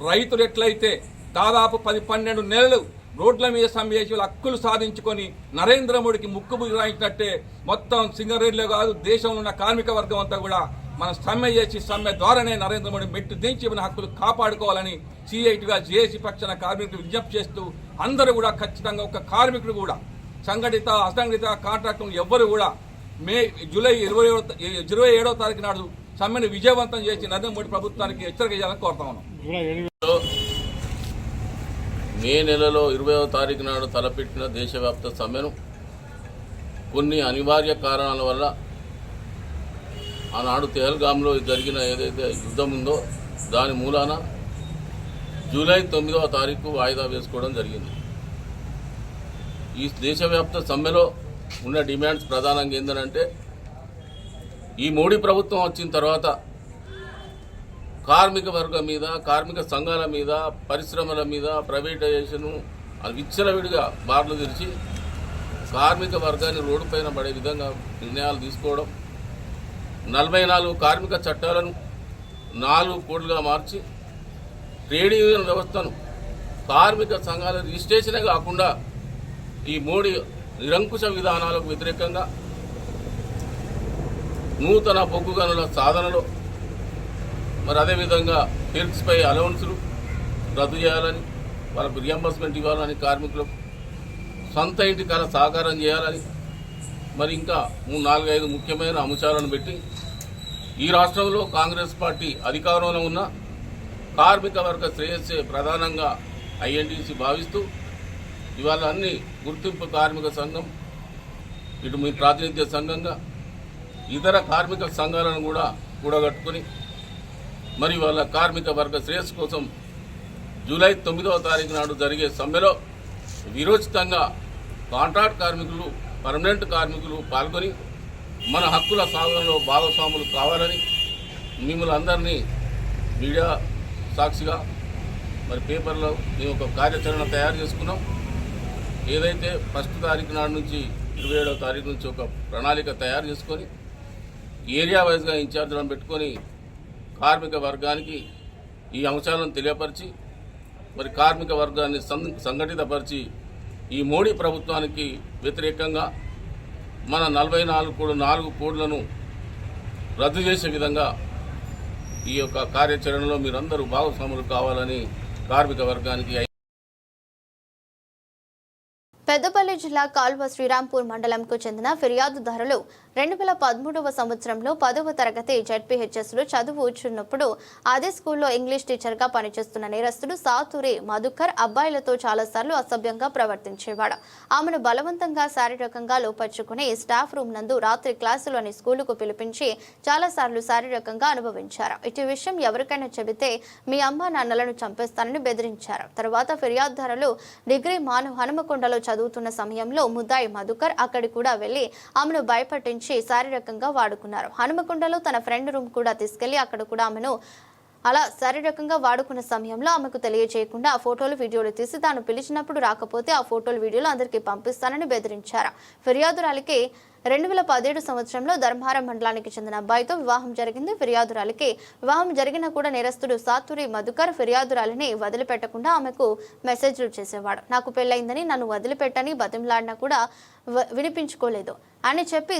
రైతులు ఎట్లయితే దాదాపు 10-12 నెలలు రోడ్ల మీద సమ్మె చేసి హక్కులు సాధించుకొని నరేంద్ర మోడీకి ముక్కు రాయించినట్టే మొత్తం సింగరేణిలో కాదు, దేశంలో ఉన్న కార్మిక వర్గం అంతా కూడా మనం సమ్మె చేసి సమ్మె ద్వారానే నరేంద్ర మోడీ మెట్టు దించి మన హక్కులు కాపాడుకోవాలని సిఐటిగా జేఏసీ పక్షాన కార్మికులు విజ్ఞప్తి చేస్తూ అందరూ కూడా ఖచ్చితంగా ఒక కార్మికుడు కూడా సంఘటిత అసంఘటిత కాంట్రాక్టులు ఎవ్వరు కూడా జూలై 27వ తారీఖు నాడు సమ్మెను విజయవంతం చేసి నరేంద్ర మోడీ ప్రభుత్వానికి హెచ్చరిక చేయాలని కోరుతా ఉన్నాం. మే నెలలో 20వ తారీఖు నాడు తలపెట్టిన దేశవ్యాప్త సమ్మెను కొన్ని అనివార్య కారణాల వల్ల ఆనాడు తెహల్గామ్లో జరిగిన ఏదైతే యుద్ధం ఉందో దాని మూలాన జూలై 9వ తారీఖు వాయిదా వేసుకోవడం జరిగింది. ఈ దేశవ్యాప్త సమ్మెలో ఉన్న డిమాండ్స్ ప్రధానంగా ఏంటంటే ఈ మోడీ ప్రభుత్వం వచ్చిన తర్వాత కార్మిక వర్గం మీద, కార్మిక సంఘాల మీద, పరిశ్రమల మీద ప్రైవేటైజేషను విచ్చలవిడిగా బార్లు తెరిచి కార్మిక వర్గాన్ని రోడ్డుపైన పడే విధంగా నిర్ణయాలు తీసుకోవడం, 44 కార్మిక చట్టాలను 4 కోడ్లుగా మార్చి ట్రేడ్ యూనియన్ వ్యవస్థను కార్మిక సంఘాల రిజిస్ట్రేషనే కాకుండా ఈ మోడీ నిరంకుశ విధానాలకు వ్యతిరేకంగా నూతన బొగ్గు గనుల సాధనలో మరి అదేవిధంగా హెల్త్స్పై అలవెన్సులు రద్దు చేయాలని, వాళ్ళకు రియంబర్స్మెంట్ ఇవ్వాలని, కార్మికులకు సొంత ఇంటి కళ సహకారం చేయాలని, మరి ఇంకా 4-5 ముఖ్యమైన అంశాలను పెట్టి ఈ రాష్ట్రంలో కాంగ్రెస్ పార్టీ అధికారంలో ఉన్న కార్మిక వర్గ శ్రేయస్సే ప్రధానంగా ఐఎన్టీసీ భావిస్తూ ఇవాళ అన్ని గుర్తింపు కార్మిక సంఘం, ఇటు మీ ప్రాతినిధ్య సంఘంగా ఇతర కార్మిక సంఘాలను కూడా కూడగట్టుకుని మరి వాళ్ళ కార్మిక వర్గ శ్రేయస్సు కోసం జూలై 9వ తారీఖు నాడు జరిగే సమ్మెలో విరోచితంగా కాంట్రాక్ట్ కార్మికులు, పర్మనెంట్ కార్మికులు పాల్గొని మన హక్కుల సాధనలో భాగస్వాములు కావాలని మిమ్మల్ని అందరినీ మీడియా సాక్షిగా మరి పేపర్లో మేము ఒక కార్యాచరణ తయారు చేసుకున్నాం. ఏదైతే 1వ తారీఖు నాడు నుంచి 27వ తారీఖు నుంచి ఒక ప్రణాళిక తయారు చేసుకొని ఏరియా వైజ్గా ఇన్ఛార్జ్లను పెట్టుకొని కార్మిక వర్గానికి ఈ అంశాలను తెలియపరిచి మరి కార్మిక వర్గాన్ని సంఘటితపరిచి ఈ మోడీ ప్రభుత్వానికి వ్యతిరేకంగా మన 44 కోడ్లను రద్దు చేసే విధంగా ఈ యొక్క కార్యాచరణలో మీరందరూ భాగస్వాములు కావాలని కార్మిక వర్గానికి. పెద్దపల్లి జిల్లా కాల్వ శ్రీరాంపూర్ మండలంకు చెందిన ఫిర్యాదుదారులు 2013వ సంవత్సరంలో 10వ తరగతి జెడ్పీహెచ్ఎస్లో చదువుచున్నప్పుడు అదే స్కూల్లో ఇంగ్లీష్ టీచర్గా పనిచేస్తున్న నేరస్తుడు సాతూరి మధుకర్ అబ్బాయిలతో చాలాసార్లు అసభ్యంగా ప్రవర్తించేవాడు. ఆమెను బలవంతంగా శారీరకంగా లోపర్చుకుని స్టాఫ్ రూమ్ నందు రాత్రి క్లాసులోని స్కూలుకు పిలిపించి చాలాసార్లు శారీరకంగా అనుభవించారు. ఇటు విషయం ఎవరికైనా చెబితే మీ అమ్మ నాన్నలను చంపేస్తానని బెదిరించారు. తర్వాత ఫిర్యాదుదారులు డిగ్రీ హనుమకొండలో చదువుతున్న సమయంలో ముద్దాయి మధుకర్ అక్కడి కూడా వెళ్లి ఆమెను భయపట్టించి శారీరకంగా వాడుకున్నారు. హనుమకొండలో తన ఫ్రెండ్ రూమ్ కూడా తీసుకెళ్లి అక్కడ కూడా ఆమెను అలా శారీరకంగా వాడుకున్న సమయంలో ఆమెకు తెలియజేయకుండా ఆ ఫోటోలు వీడియోలు తీసి తాను పిలిచినప్పుడు రాకపోతే ఆ ఫోటోలు వీడియోలు అందరికీ పంపిస్తానని బెదిరించారు. ఫిర్యాదురాలికి 2017 సంవత్సరంలో ధర్మారం మండలానికి చెందిన అబ్బాయితో వివాహం జరిగింది. ఫిర్యాదురాలికి వివాహం జరిగినా కూడా నేరస్తుడు సాతూరి మధుకర్ ఫిర్యాదురాలిని వదిలిపెట్టకుండా ఆమెకు మెసేజ్లు చేసేవాడు. నాకు పెళ్లైందని నన్ను వదిలిపెట్టని బతిమలాడినా కూడా వినిపించుకోలేదు అని చెప్పి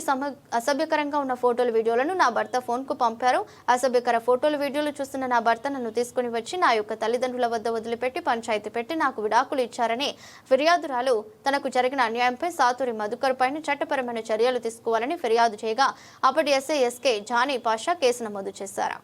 అసభ్యకరంగా ఉన్న ఫోటోలు వీడియోలను నా భర్త ఫోన్కు పంపారు. అసభ్యకర ఫోటోలు వీడియోలు చూస్తున్న నా భర్త నన్ను తీసుకుని వచ్చి నా యొక్క తల్లిదండ్రుల వద్ద వదిలిపెట్టి పంచాయతీ పెట్టి నాకు విడాకులు ఇచ్చారని ఫిర్యాదురాలు తనకు జరిగిన అన్యాయంపై సాతూరి మధుకర్ పైన చట్టపరమైన చర్యలు తీసుకోవాలని ఫిర్యాదు చేయగా అప్పటి SI SK Jani Pasha case నమోదు చేశారు.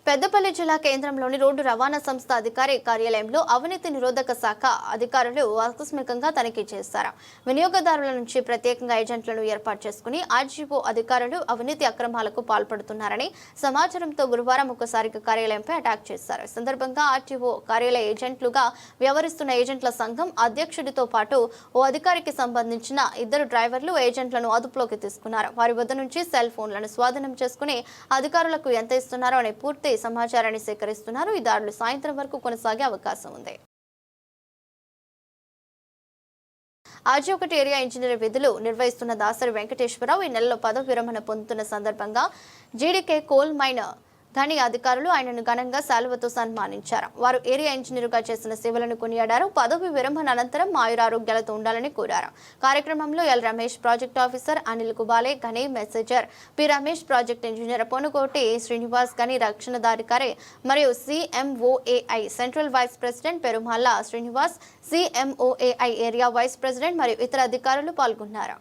పెద్దపల్లి జిల్లా కేంద్రంలోని రోడ్డు రవాణా సంస్థ అధికారి కార్యాలయంలో అవినీతి నిరోధక శాఖ అధికారులు ఆకస్మికంగా తనిఖీ చేశారు. వినియోగదారుల నుంచి ప్రత్యేకంగా ఏజెంట్లను ఏర్పాటు చేసుకుని ఆర్జీఓ అధికారులు అవినీతి అక్రమాలకు పాల్పడుతున్నారని సమాచారంతో గురువారం ఒకసారిగా కార్యాలయంపై అటాక్ చేశారు. ఈ సందర్భంగా ఆర్టీఓ కార్యాలయ ఏజెంట్లుగా వ్యవహరిస్తున్న ఏజెంట్ల సంఘం అధ్యక్షుడితో పాటు ఓ అధికారికి సంబంధించిన 2 డ్రైవర్లు ఏజెంట్లను అదుపులోకి తీసుకున్నారు. వారి వద్ద నుంచి సెల్ ఫోన్లను స్వాధీనం చేసుకుని అధికారులకు ఎంత ఇస్తున్నారో అనే పూర్తి సమాచారాన్ని సేకరిస్తున్నారు. ఈ దాడులు సాయంత్రం వరకు కొనసాగే అవకాశం ఉంది. ఆర్జీ1 ఏరియా ఇంజనీర్ విధులు నిర్వహిస్తున్న దాసరి వెంకటేశ్వరరావు ఈ నెలలో పదవి విరమణ పొందుతున్న సందర్భంగా జీడీకే కోల్ మైన్ ఘని అధికారులు ఆయనను ఘనంగా శాలువతో సన్మానించారు. వారు ఏరియా ఇంజనీరుగా చేసిన సేవలను కొనియాడారు. పదవి విరమణ అనంతరం ఆయురారోగ్యాలతో ఉండాలని కోరారు. కార్యక్రమంలో L Ramesh project officer, Anil Kubale ఘని మెసేజర్, P Ramesh project engineer, Ponugoti Srinivas ఘని రక్షణాధికారి మరియు CMOAI central vice president Perumala Srinivas, CMOAI area vice president మరియు ఇతర అధికారులు పాల్గొన్నారు.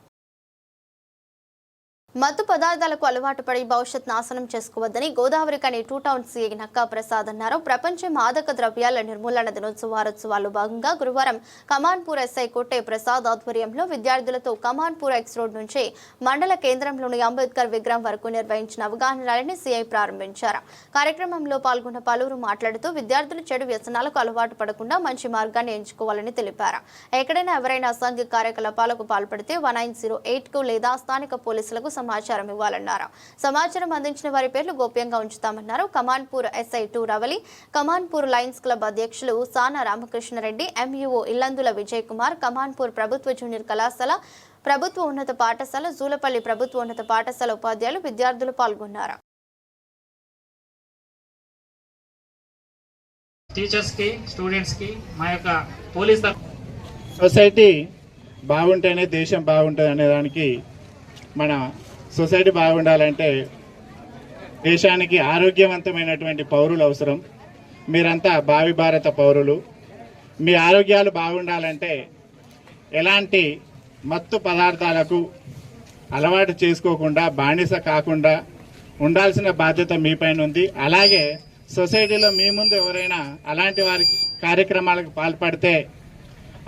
మత్తు పదార్థాలకు అలవాటు పడి భవిష్యత్ నాశనం చేసుకోవద్దని గోదావరి కని 2 టౌన్ సీఐ నక్కా ప్రసాద్ అన్నారు. ప్రపంచ మాదక ద్రవ్యాల నిర్మూలన దినోత్సవాల్లో భాగంగా గురువారం కమాన్పూర్ ఎస్ఐ కొట్టే ప్రసాద్ ఆధ్వర్యంలో విద్యార్థులతో కమాన్పూర్ ఎక్స్ రోడ్ నుంచి మండల కేంద్రంలోని అంబేద్కర్ విగ్రహం వరకు నిర్వహించిన అవగాహన ర్యాలీని సీఐ ప్రారంభించారు. కార్యక్రమంలో పాల్గొన్న పలువురు మాట్లాడుతూ విద్యార్థులు చెడు వ్యసనాలకు అలవాటు పడకుండా మంచి మార్గాన్ని ఎంచుకోవాలని తెలిపారు. ఎక్కడైనా ఎవరైనా అసాంఘిక కార్యకలాపాలకు పాల్పడితే 1908కు లేదా స్థానిక పోలీసులకు సమాచారం ఇవ్వాలన్నారు. సమాచారం అందించిన వారి పేర్లు గోప్యంగా ఉంచుతామన్నారు. Kamanpur SI 2 Ravali, Kamanpur lions club అధ్యక్షులు సానా రామకృష్ణారెడ్డి, ఎంఈఓ ఇల్లందుల విజయ్ కుమార్, కమాన్పూర్ ప్రభుత్వ జూనియర్ కళాశాల, ప్రభుత్వ ఉన్నత పాఠశాల, జూలపల్లి ప్రభుత్వ ఉన్నత పాఠశాల ఉపాధ్యాయులు, విద్యార్థులు పాల్గొన్నారు. టీచర్స్ కి, స్టూడెంట్స్ కి మా యొక్క పోలీస్ సొసైటీ బాగుంటేనే దేశం బాగుంటుంది అనే దానికి మన సొసైటీ బాగుండాలంటే దేశానికి ఆరోగ్యవంతమైనటువంటి పౌరులు అవసరం. మీరంతా భావి భారత పౌరులు. మీ ఆరోగ్యాలు బాగుండాలంటే ఎలాంటి మత్తు పదార్థాలకు అలవాటు చేసుకోకుండా, బానిస కాకుండా ఉండాల్సిన బాధ్యత మీపైన ఉంది. అలాగే సొసైటీలో మీ ముందు ఎవరైనా అలాంటి వారి కార్యక్రమాలకు పాల్పడితే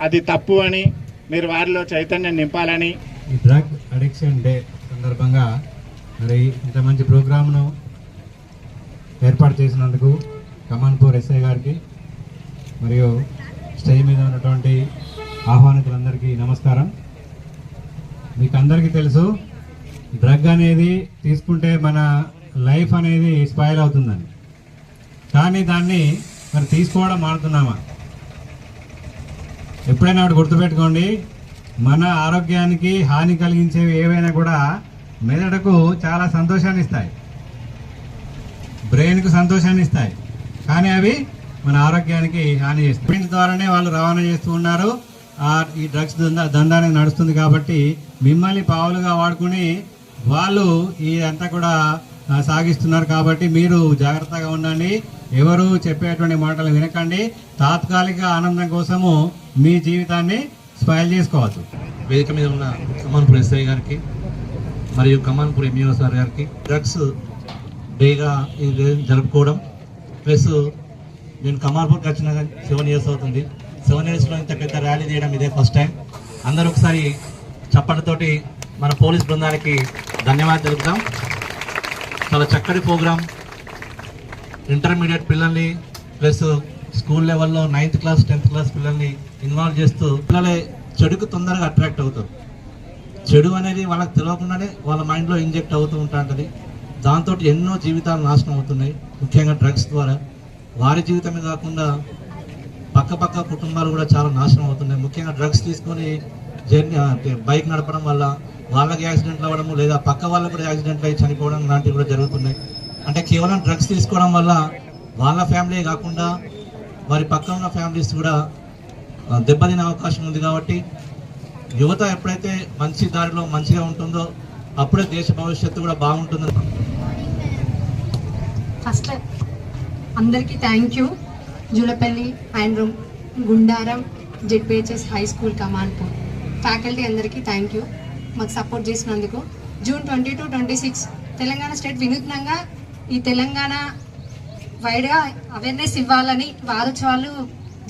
అది తప్పు అని మీరు వారిలో చైతన్యం నింపాలని ఈ డ్రగ్ అడిక్షన్ డే సందర్భంగా మరి ఇంత మంచి ప్రోగ్రామ్ను ఏర్పాటు చేసినందుకు కమాన్పూర్ ఎస్ఐ గారికి మరియు స్టేజ్ మీద ఉన్నటువంటి ఆహ్వానితులందరికీ నమస్కారం. మీకు అందరికీ తెలుసు, డ్రగ్ అనేది తీసుకుంటే మన లైఫ్ అనేది స్పాయిల్ అవుతుందని. కానీ దాన్ని మరి తీసుకోవడం మానుతున్నామా? ఎప్పుడైనా ఒకటి గుర్తుపెట్టుకోండి, మన ఆరోగ్యానికి హాని కలిగించేవి ఏవైనా కూడా మెదడుకు చాలా సంతోషాన్ని ఇస్తాయి, బ్రెయిన్కు సంతోషాన్ని ఇస్తాయి, కానీ అవి మన ఆరోగ్యానికి హాని చేస్తాయి. దీని ద్వారానే వాళ్ళు రవాణా చేస్తూ ఉన్నారు. ఈ డ్రగ్స్ దందానికి నడుస్తుంది కాబట్టి మిమ్మల్ని పావులుగా వాడుకుని వాళ్ళు ఇదంతా కూడా సాగిస్తున్నారు. కాబట్టి మీరు జాగ్రత్తగా ఉండండి. ఎవరు చెప్పేటువంటి మాటలు వినకండి. తాత్కాలిక ఆనందం కోసము మీ జీవితాన్ని స్పాయిల్ చేసుకోవచ్చు. వేదిక మీద ఉన్న కమాన్పూర్ ఎస్ఐ గారికి మరియు కమాన్పూర్ ఎంఈఓ సార్ గారికి డ్రగ్స్ డేగా ఇది జరుపుకోవడం, ప్లస్ నేను కమాన్పూర్కి వచ్చిన 7 years అవుతుంది. 7 yearsలో ఇంత పెద్ద ర్యాలీ చేయడం ఇదే ఫస్ట్ టైం. అందరూ ఒకసారి చప్పటితోటి మన పోలీస్ బృందానికి ధన్యవాదాలు తెలుపుతాం. చాలా చక్కటి ప్రోగ్రాం. ఇంటర్మీడియట్ పిల్లల్ని ప్లస్ స్కూల్ లెవెల్లో 9th class 10th class పిల్లల్ని ఇన్వాల్వ్ చేస్తూ పిల్లలే చెడుకు తొందరగా అట్రాక్ట్ అవుతారు. చెడు అనేది వాళ్ళకి తెలియకుండానే వాళ్ళ మైండ్లో ఇంజెక్ట్ అవుతూ ఉంటుంది. దాంతో ఎన్నో జీవితాలు నాశనం అవుతున్నాయి, ముఖ్యంగా డ్రగ్స్ ద్వారా. వారి జీవితమే కాకుండా పక్క కుటుంబాలు కూడా చాలా నాశనం అవుతున్నాయి. ముఖ్యంగా డ్రగ్స్ తీసుకొని బైక్ నడపడం వల్ల వాళ్ళకి యాక్సిడెంట్లు అవ్వడము, లేదా పక్క వాళ్ళకు కూడా యాక్సిడెంట్లు అయ్యి చనిపోవడం లాంటివి కూడా జరుగుతున్నాయి. అంటే కేవలం డ్రగ్స్ తీసుకోవడం వల్ల వాళ్ళ ఫ్యామిలీ కాకుండా వారి పక్క ఉన్న ఫ్యామిలీస్ కూడా దెబ్బతినే అవకాశం ఉంది. కాబట్టి యువత ఎప్పుడైతే మంచి దారిలో మంచిగా ఉంటుందో అప్పుడే దేశ భవిష్యత్తు కూడా బాగుంటుంది. ఫస్ట్ అందరికీ thank you. Julapalli and Gundaram ZPHS high school Kamanpur faculty అందరికీ థ్యాంక్ యూ మాకు సపోర్ట్ చేసినందుకు. June 22-26 తెలంగాణ స్టేట్ వినూత్నంగా ఈ తెలంగాణ వైడ్గా అవేర్నెస్ ఇవ్వాలని వారోత్సవాలు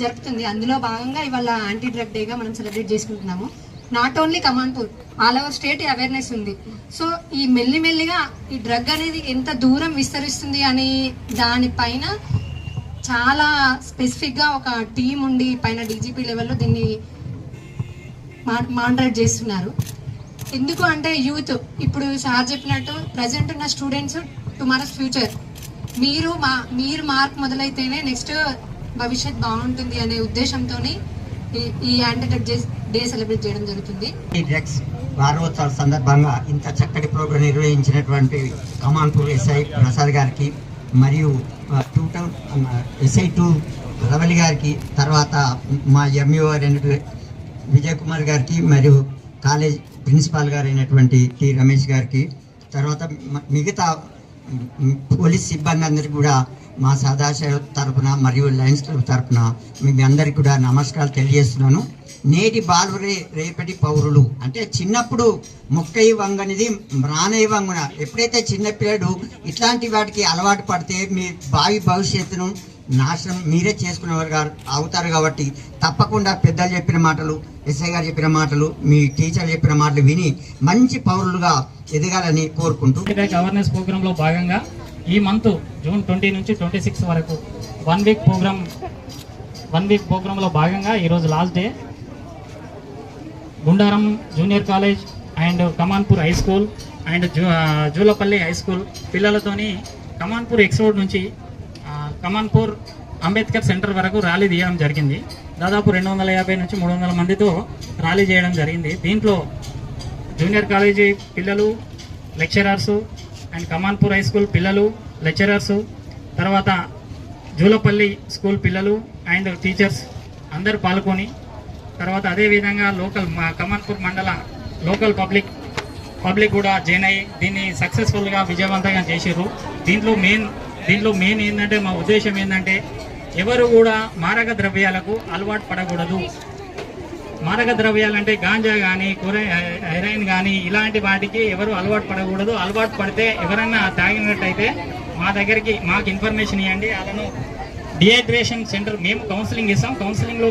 జరుపుతుంది. అందులో భాగంగా ఇవాళ యాంటీ డ్రగ్ డేగా మనం సెలబ్రేట్ చేసుకుంటున్నాము. Not only Kamanpur, all over state awareness ఉంది. సో ఈ మెల్లిమెల్లిగా ఈ డ్రగ్ అనేది ఎంత దూరం విస్తరిస్తుంది అని దానిపైన చాలా స్పెసిఫిక్గా ఒక టీం ఉండి పైన డీజీపీ లెవెల్లో దీన్ని మానిటర్ చేస్తున్నారు. ఎందుకు అంటే యూత్, ఇప్పుడు సార్ చెప్పినట్టు ప్రజెంట్ ఉన్న స్టూడెంట్స్ టుమారోస్ ఫ్యూచర్. మీరు మార్క్ మొదలైతేనే నెక్స్ట్ భవిష్యత్ బాగుంటుంది అనే ఉద్దేశంతో ఈ యాంటీ డ్రగ్ డే సెలబ్రేట్ చేయడం జరుగుతుంది. ఈ డ్రగ్స్ వారోత్సవాల సందర్భంగా ఇంత చక్కటి ప్రోగ్రాం నిర్వహించినటువంటి కమాన్పూర్ ఎస్ఐ ప్రసాద్ గారికి మరియు SI2 రవలి గారికి, తర్వాత మా ఎంఈఓ విజయ్ కుమార్ గారికి మరియు కాలేజ్ ప్రిన్సిపాల్ గారు అయినటువంటి టి రమేష్ గారికి, తర్వాత మిగతా పోలీస్ సిబ్బంది అందరికీ కూడా మా సదాశయ తరఫున మరియు లయన్స్ క్లబ్ తరఫున మీ అందరికీ కూడా నమస్కారాలు తెలియజేస్తున్నాను. నేటి బాలురే రేపటి పౌరులు అంటే చిన్నప్పుడు మొక్కయి వంగనిది రానయ్య వంగున. ఎప్పుడైతే చిన్నపిల్లడు ఇట్లాంటి వాటికి అలవాటు పడితే మీ భావి భవిష్యత్తును నాశనం మీరే చేసుకునేవారు అవుతారు. కాబట్టి తప్పకుండా పెద్దలు చెప్పిన మాటలు, ఎస్ఐ గారు చెప్పిన మాటలు, మీ టీచర్ చెప్పిన మాటలు విని మంచి పౌరులుగా ఎదగాలని కోరుకుంటూ అవేర్నెస్ ప్రోగ్రాంలో భాగంగా ఈ మంత్ జూన్ 20 నుంచి 26 వరకు 1 వీక్ ప్రోగ్రాంలో భాగంగా ఈరోజు last day Gundaram junior college and Kamanpur high school and Julapalli high school పిల్లలతోని కమాన్పూర్ ఎక్స్ రోడ్ నుంచి కమాన్పూర్ అంబేద్కర్ సెంటర్ వరకు ర్యాలీ తీయడం జరిగింది. దాదాపు 250 నుంచి 300 మందితో ర్యాలీ చేయడం జరిగింది. దీంట్లో జూనియర్ కాలేజీ పిల్లలు, lecturers and Kamanpur high school పిల్లలు, లెక్చరర్సు, తర్వాత జూలపల్లి స్కూల్ పిల్లలు అండ్ టీచర్స్ అందరూ పాల్గొని, తర్వాత అదేవిధంగా లోకల్ కమాన్పూర్ మండల లోకల్ పబ్లిక్ కూడా జాయిన్ అయ్యి దీన్ని సక్సెస్ఫుల్గా విజయవంతంగా చేసారు. దీంట్లో మెయిన్ ఏంటంటే మా ఉద్దేశం ఏంటంటే ఎవరు కూడా మారక ద్రవ్యాలకు అలవాటు పడకూడదు. మారక ద్రవ్యాలంటే గాంజా కానీ హెరాయిన్ కానీ ఇలాంటి వాటికి ఎవరు అలవాటు పడకూడదు. అలవాటు పడితే ఎవరైనా తాగినట్టయితే మాకు ఇన్ఫర్మేషన్ ఇవ్వండి. వాళ్ళను డిహైడ్రేషన్ సెంటర్ మేము కౌన్సిలింగ్ ఇస్తాం. కౌన్సిలింగ్లో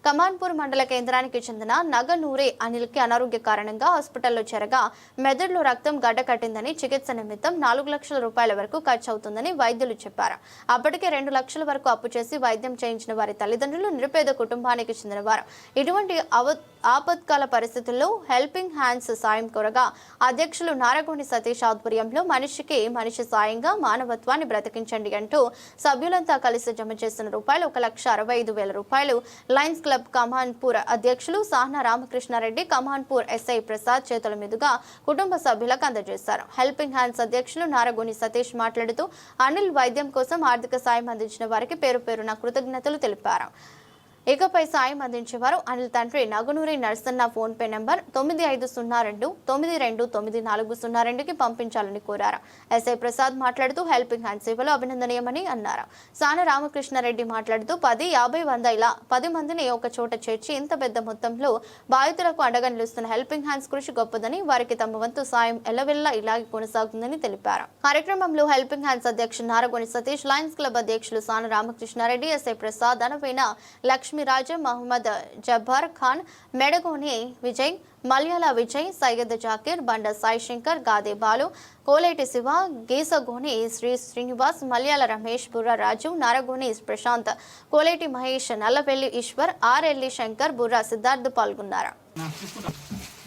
కమాన్పూర్ మండల కేంద్రానికి చెందిన నగనూరే అనిల్కి అనారోగ్య కారణంగా హాస్పిటల్లో చేరగా మెదడులో రక్తం గడ్డకట్టిందని, చికిత్స నిమిత్తం 4 లక్షల రూపాయల వరకు ఖర్చు అవుతుందని వైద్యులు చెప్పారు. అప్పటికే 2 లక్షల వరకు అప్పు చేసి వైద్యం చేయించిన వారి తల్లిదండ్రులు నిరుపేద కుటుంబానికి చెందినవారు. ఇటువంటి ఆపత్కాల పరిస్థితుల్లో హెల్పింగ్ హ్యాండ్స్ సాయం కోరగా అధ్యక్షులు నారగోని సతీష్ ఆధ్వర్యంలో మనిషికి మనిషి సాయంగా మానవత్వాన్ని బ్రతికించండి అంటూ సభ్యులంతా కలిసి జమ చేసిన రూపాయలు 1,65,000 రూపాయలు లయన్స్ క్లబ్ కమాన్పూర్ అధ్యక్షులు సాహ్నా రామకృష్ణారెడ్డి, కమాన్పూర్ ఎస్ఐ ప్రసాద్ చేతుల మీదుగా కుటుంబ సభ్యులకు అందజేశారు. హెల్పింగ్ హ్యాండ్స్ అధ్యక్షులు నారగోని సతీష్ మాట్లాడుతూ అనిల్ వైద్యం కోసం ఆర్థిక సాయం అందించిన వారికి పేరు పేరున కృతజ్ఞతలు తెలిపారు. ఇకపై సాయం అందించేవారు అనిల్ తండ్రి Naganuri Narsanna PhonePe number 9502-929402కి పంపించాలని కోరారు. ఎస్ఐ ప్రసాద్ మాట్లాడుతూ హెల్పింగ్ హ్యాండ్ సేవలు అభినందనీయమని అన్నారు. సాన రామకృష్ణారెడ్డి మాట్లాడుతూ 10, 50, 100 ఇలా 10 మందిని ఒక చోట చేర్చి ఇంత పెద్ద మొత్తంలో బాధితులకు అండగా నిలుస్తున్న హెల్పింగ్ హ్యాండ్స్ కృషి గొప్పదని, వారికి తమ వంతు సాయం ఎల్లవెల్లా ఇలాగే కొనసాగుతుందని తెలిపారు. కార్యక్రమంలో హెల్పింగ్ హ్యాండ్స్ అధ్యక్షులు నారగోని సతీష్, లయన్స్ క్లబ్ అధ్యక్షులు సాన రామకృష్ణారెడ్డి, ఎస్ఐ ప్రసాద్, అనవైన లక్ష్మీరాజు, మహమ్మద్ జబ్బార్ ఖాన్, మెడగోని విజయ్, మల్యాల విజయ్, సయ్యద్ జాకీర్, బండ సాయి శంకర్, గాదే బాలు, కోలేటి శివ, గీసగోని శ్రీనివాస్, మల్యాల రమేష్, బుర్ర రాజు, నారగోని ప్రశాంత్, కోలేటి మహేష్, నల్లవెల్లి ఈశ్వర్, ఆర్ఎల్లి శంకర్, బుర్ర సిద్ధార్థ్ పాల్గొన్నారు.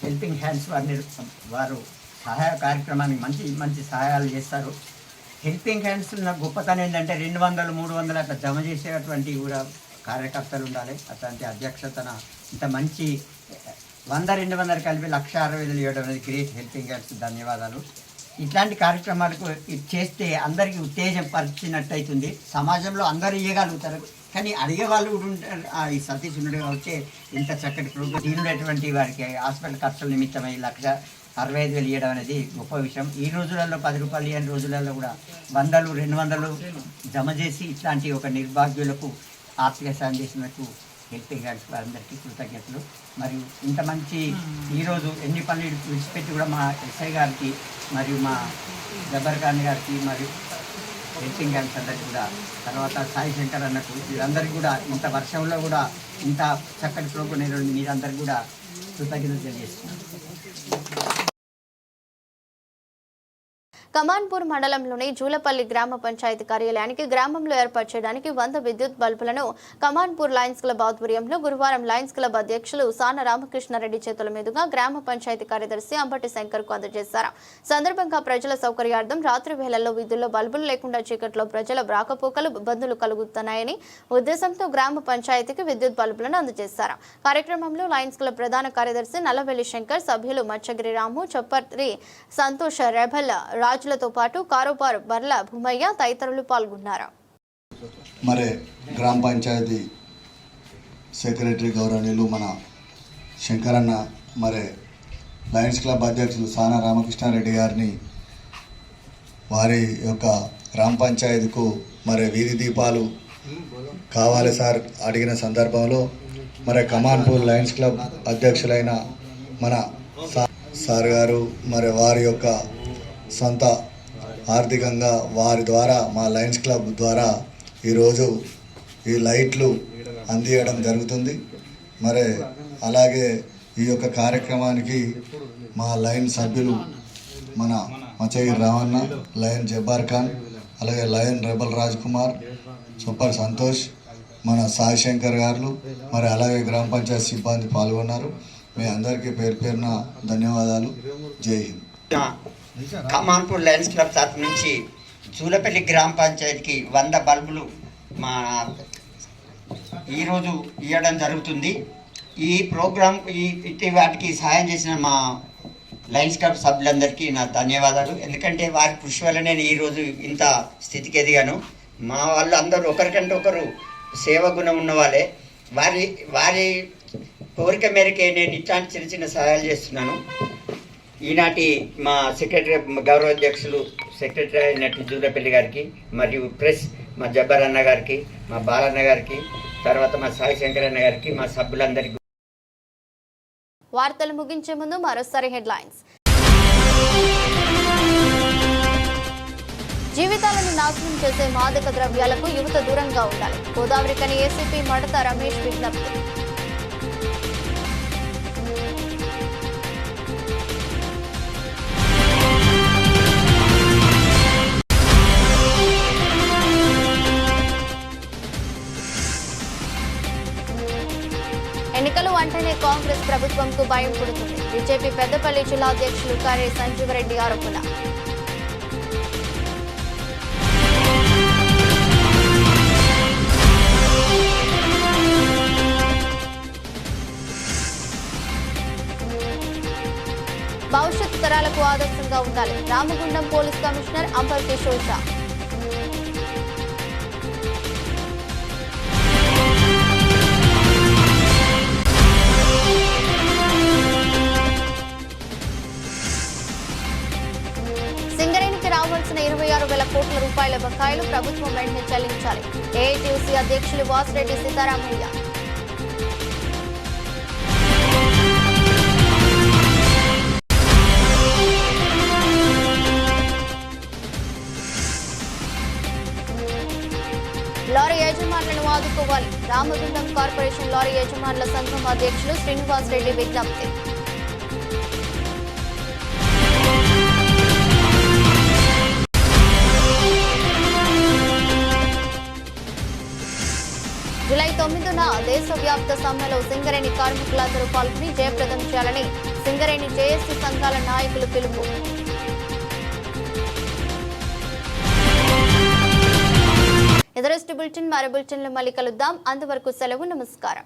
హెల్పింగ్ హ్యాండ్స్ వారు సహాయ కార్యక్రమానికి మంచి సహాయాలు చేస్తారు. హెల్పింగ్ హ్యాండ్స్ ఉన్న గొప్పతనం ఏంటంటే 200, 300 అట్లా జమ చేసేటువంటి కూడా కార్యకర్తలు ఉండాలి. అట్లాంటి అధ్యక్షతన ఇంత మంచి 100-200 కలిపి 1,60,000 ఇవ్వడం అనేది గ్రేట్. హెల్పింగ్ హ్యాండ్స్ ధన్యవాదాలు. ఇట్లాంటి కార్యక్రమాలకు చేస్తే అందరికీ ఉత్తేజం పరిచినట్టు అవుతుంది. సమాజంలో అందరూ ఇవ్వగలుగుతారు, కానీ అడిగే వాళ్ళు కూడా ఉంటారు. ఈ సతీష్ ఉండగా వచ్చే ఇంత చక్కటి ప్రోగ్రాం దీనిటువంటి వారికి హాస్పిటల్ ఖర్చుల నిమిత్తమై 1,65,000 ఇవ్వడం అనేది గొప్ప విషయం. ఈ రోజులలో 10 రూపాయలు ఇవ్వని రోజులలో కూడా 100, 200 జమ చేసి ఇట్లాంటి ఒక నిర్భాగ్యులకు ఆర్థిక సాయం చేసినందుకు ఎస్పీ గారికి వారందరికీ కృతజ్ఞతలు. మరియు ఇంత మంచి ఈరోజు ఎన్ని పనులు విడిచిపెట్టి కూడా మా ఎస్ఐ గారికి మరియు మా జబ్బర్ ఖాన్ గారికి మరియు హెల్పింగ్ గ్యాంగ్స్ అందరికీ కూడా, తర్వాత సాయి శంకర్ అన్నట్టు వీరందరికీ కూడా ఇంత వర్షంలో కూడా ఇంత చక్కటి ప్రోగ్రాం మీరందరికీ కూడా కృతజ్ఞతలు తెలియజేస్తున్నాను. కమాన్పూర్ మండలంలోని జూలపల్లి గ్రామ పంచాయతీ కార్యాలయానికి గ్రామంలో ఏర్పాటు చేయడానికి 100 విద్యుత్ బల్బులను కమాన్పూర్ లయన్స్ క్లబ్ ఆధ్వర్యంలో గురువారం లయన్స్ క్లబ్ అధ్యక్షులు సాన రామకృష్ణారెడ్డి చేతుల మీదుగా గ్రామ పంచాయతీ కార్యదర్శి అంబటి శంకర్ కు అందజేశారు. సందర్భంగా ప్రజల సౌకర్యార్థం రాత్రి వేళల్లో విధుల్లో బల్బులు లేకుండా చీకట్లో ప్రజల రాకపోకలు ఇబ్బందులు కలుగుతున్నాయని ఉద్దేశంతో గ్రామ పంచాయతీకి విద్యుత్ బల్బులను అందజేశారు. కార్యక్రమంలో లయన్స్ క్లబ్ ప్రధాన కార్యదర్శి నల్లవెల్లి శంకర్, సభ్యులు మచ్చగిరి రాము, చొప్పరి సంతోష్, రెబల్ రాజులతో పాటు కారోబార్ బర్ల భూమయ్య తదితరులు పాల్గొన్నారు. మరి గ్రామ పంచాయతీ సెక్రటరీ గౌరవనీయులు మన శంకరన్న, మరి లయన్స్ క్లబ్ అధ్యక్షులు సాన రామకృష్ణారెడ్డి గారిని వారి యొక్క గ్రామ పంచాయతీకు మరి వీధి దీపాలు కావాలి సార్ అడిగిన సందర్భంలో మరి కమాన్పూర్ లయన్స్ క్లబ్ అధ్యక్షులైన మన సార్ గారు మరి వారి యొక్క సొంత ఆర్థికంగా వారి ద్వారా మా లయన్స్ క్లబ్ ద్వారా ఈరోజు ఈ లైట్లు అందియడం జరుగుతుంది. మరి అలాగే ఈ యొక్క కార్యక్రమానికి మా లయన్ సభ్యులు మన మచ్చగిరి రామన్న, లయన్ జబ్బార్ ఖాన్, అలాగే lion rebel Raj Kumar, super Santosh, మన సాయి శంకర్ గారు, మరి అలాగే గ్రామ పంచాయతీ సిబ్బంది పాల్గొన్నారు. మీ అందరికీ పేరు పేరున ధన్యవాదాలు. జై హింద్. కమాన్పూర్ లయన్స్ క్లబ్ తరఫు నుంచి జూలపల్లి గ్రామ పంచాయతీకి 100 బల్బులు మా ఈరోజు ఇవ్వడం జరుగుతుంది. ఈ ప్రోగ్రాం ఇట్టి వాటికి సహాయం చేసిన మా లయన్స్ క్లబ్ సభ్యులందరికీ నా ధన్యవాదాలు. ఎందుకంటే వారి కృషి వల్ల నేను ఈరోజు ఇంత స్థితికి ఎదిగాను. మా వాళ్ళు అందరూ ఒకరికంటే ఒకరు సేవ గుణం ఉన్న వాళ్ళే. వారి కోరిక మేరకే నేను ఇట్లాంటి చిన్న చిన్న సహాయాలు చేస్తున్నాను. ఈనాటి మా సెక్రటరీ గౌరవ అధ్యక్షులు సెక్రటరీ అయినట్టు జూలపల్లి గారికి, మరియు ప్రెస్ మా జబ్బర్ అన్న గారికి, మా బాలన్న గారికి, తర్వాత మా సాయి శంకర్ అన్న గారికి, మా సభ్యులందరికీ. వార్తలు ముగించే ముందు మరోసారి హెడ్లైన్స్. జీవితాలను నాశనం చేసే మాదక ద్రవ్యాలకు యువత దూరంగా ఉండాలి. గోదావరి కని ఏసీపీ మడత రమేష్ విజ్ఞప్తి. ఎన్నికలు అంటేనే కాంగ్రెస్ ప్రభుత్వంకు భయం పుడుతుంది. బీజేపీ పెద్దపల్లి జిల్లా అధ్యక్షులు కర్రే సంజీవరెడ్డి ఆరోపణ. భవిష్యత్తు తరాలకు ఆదర్శంగా ఉండాలి. Ramagundam police commissioner amber Kishore Shah. సింగరేణికి రావాల్సిన 26,000 కోట్ల రూపాయల బకాయిలు ప్రభుత్వం వెంటనే చెల్లించాలి. ఏఐటీయూసీ అధ్యక్షులు వాసిరెడ్డి సీతారామయ్య. లారీ యజమానులను ఆదుకోవాలి. రామగుండం కార్పొరేషన్ లారీ యజమానుల సంఘం అధ్యక్షులు శ్రీనివాస్ రెడ్డి విజ్ఞప్తి. జూలై 9న దేశవ్యాప్త సమ్మెలో సింగరేణి కార్మికులందరూ పాల్గొని జయప్రదం చేయాలని సింగరేణి జేఏసీ సంఘాల నాయకులు పిలుపు. ఎదురెస్ట్ బులెటిన్ మరో బులెటిన్లో మళ్ళీ కలుద్దాం. అంతవరకు సెలవు. నమస్కారం.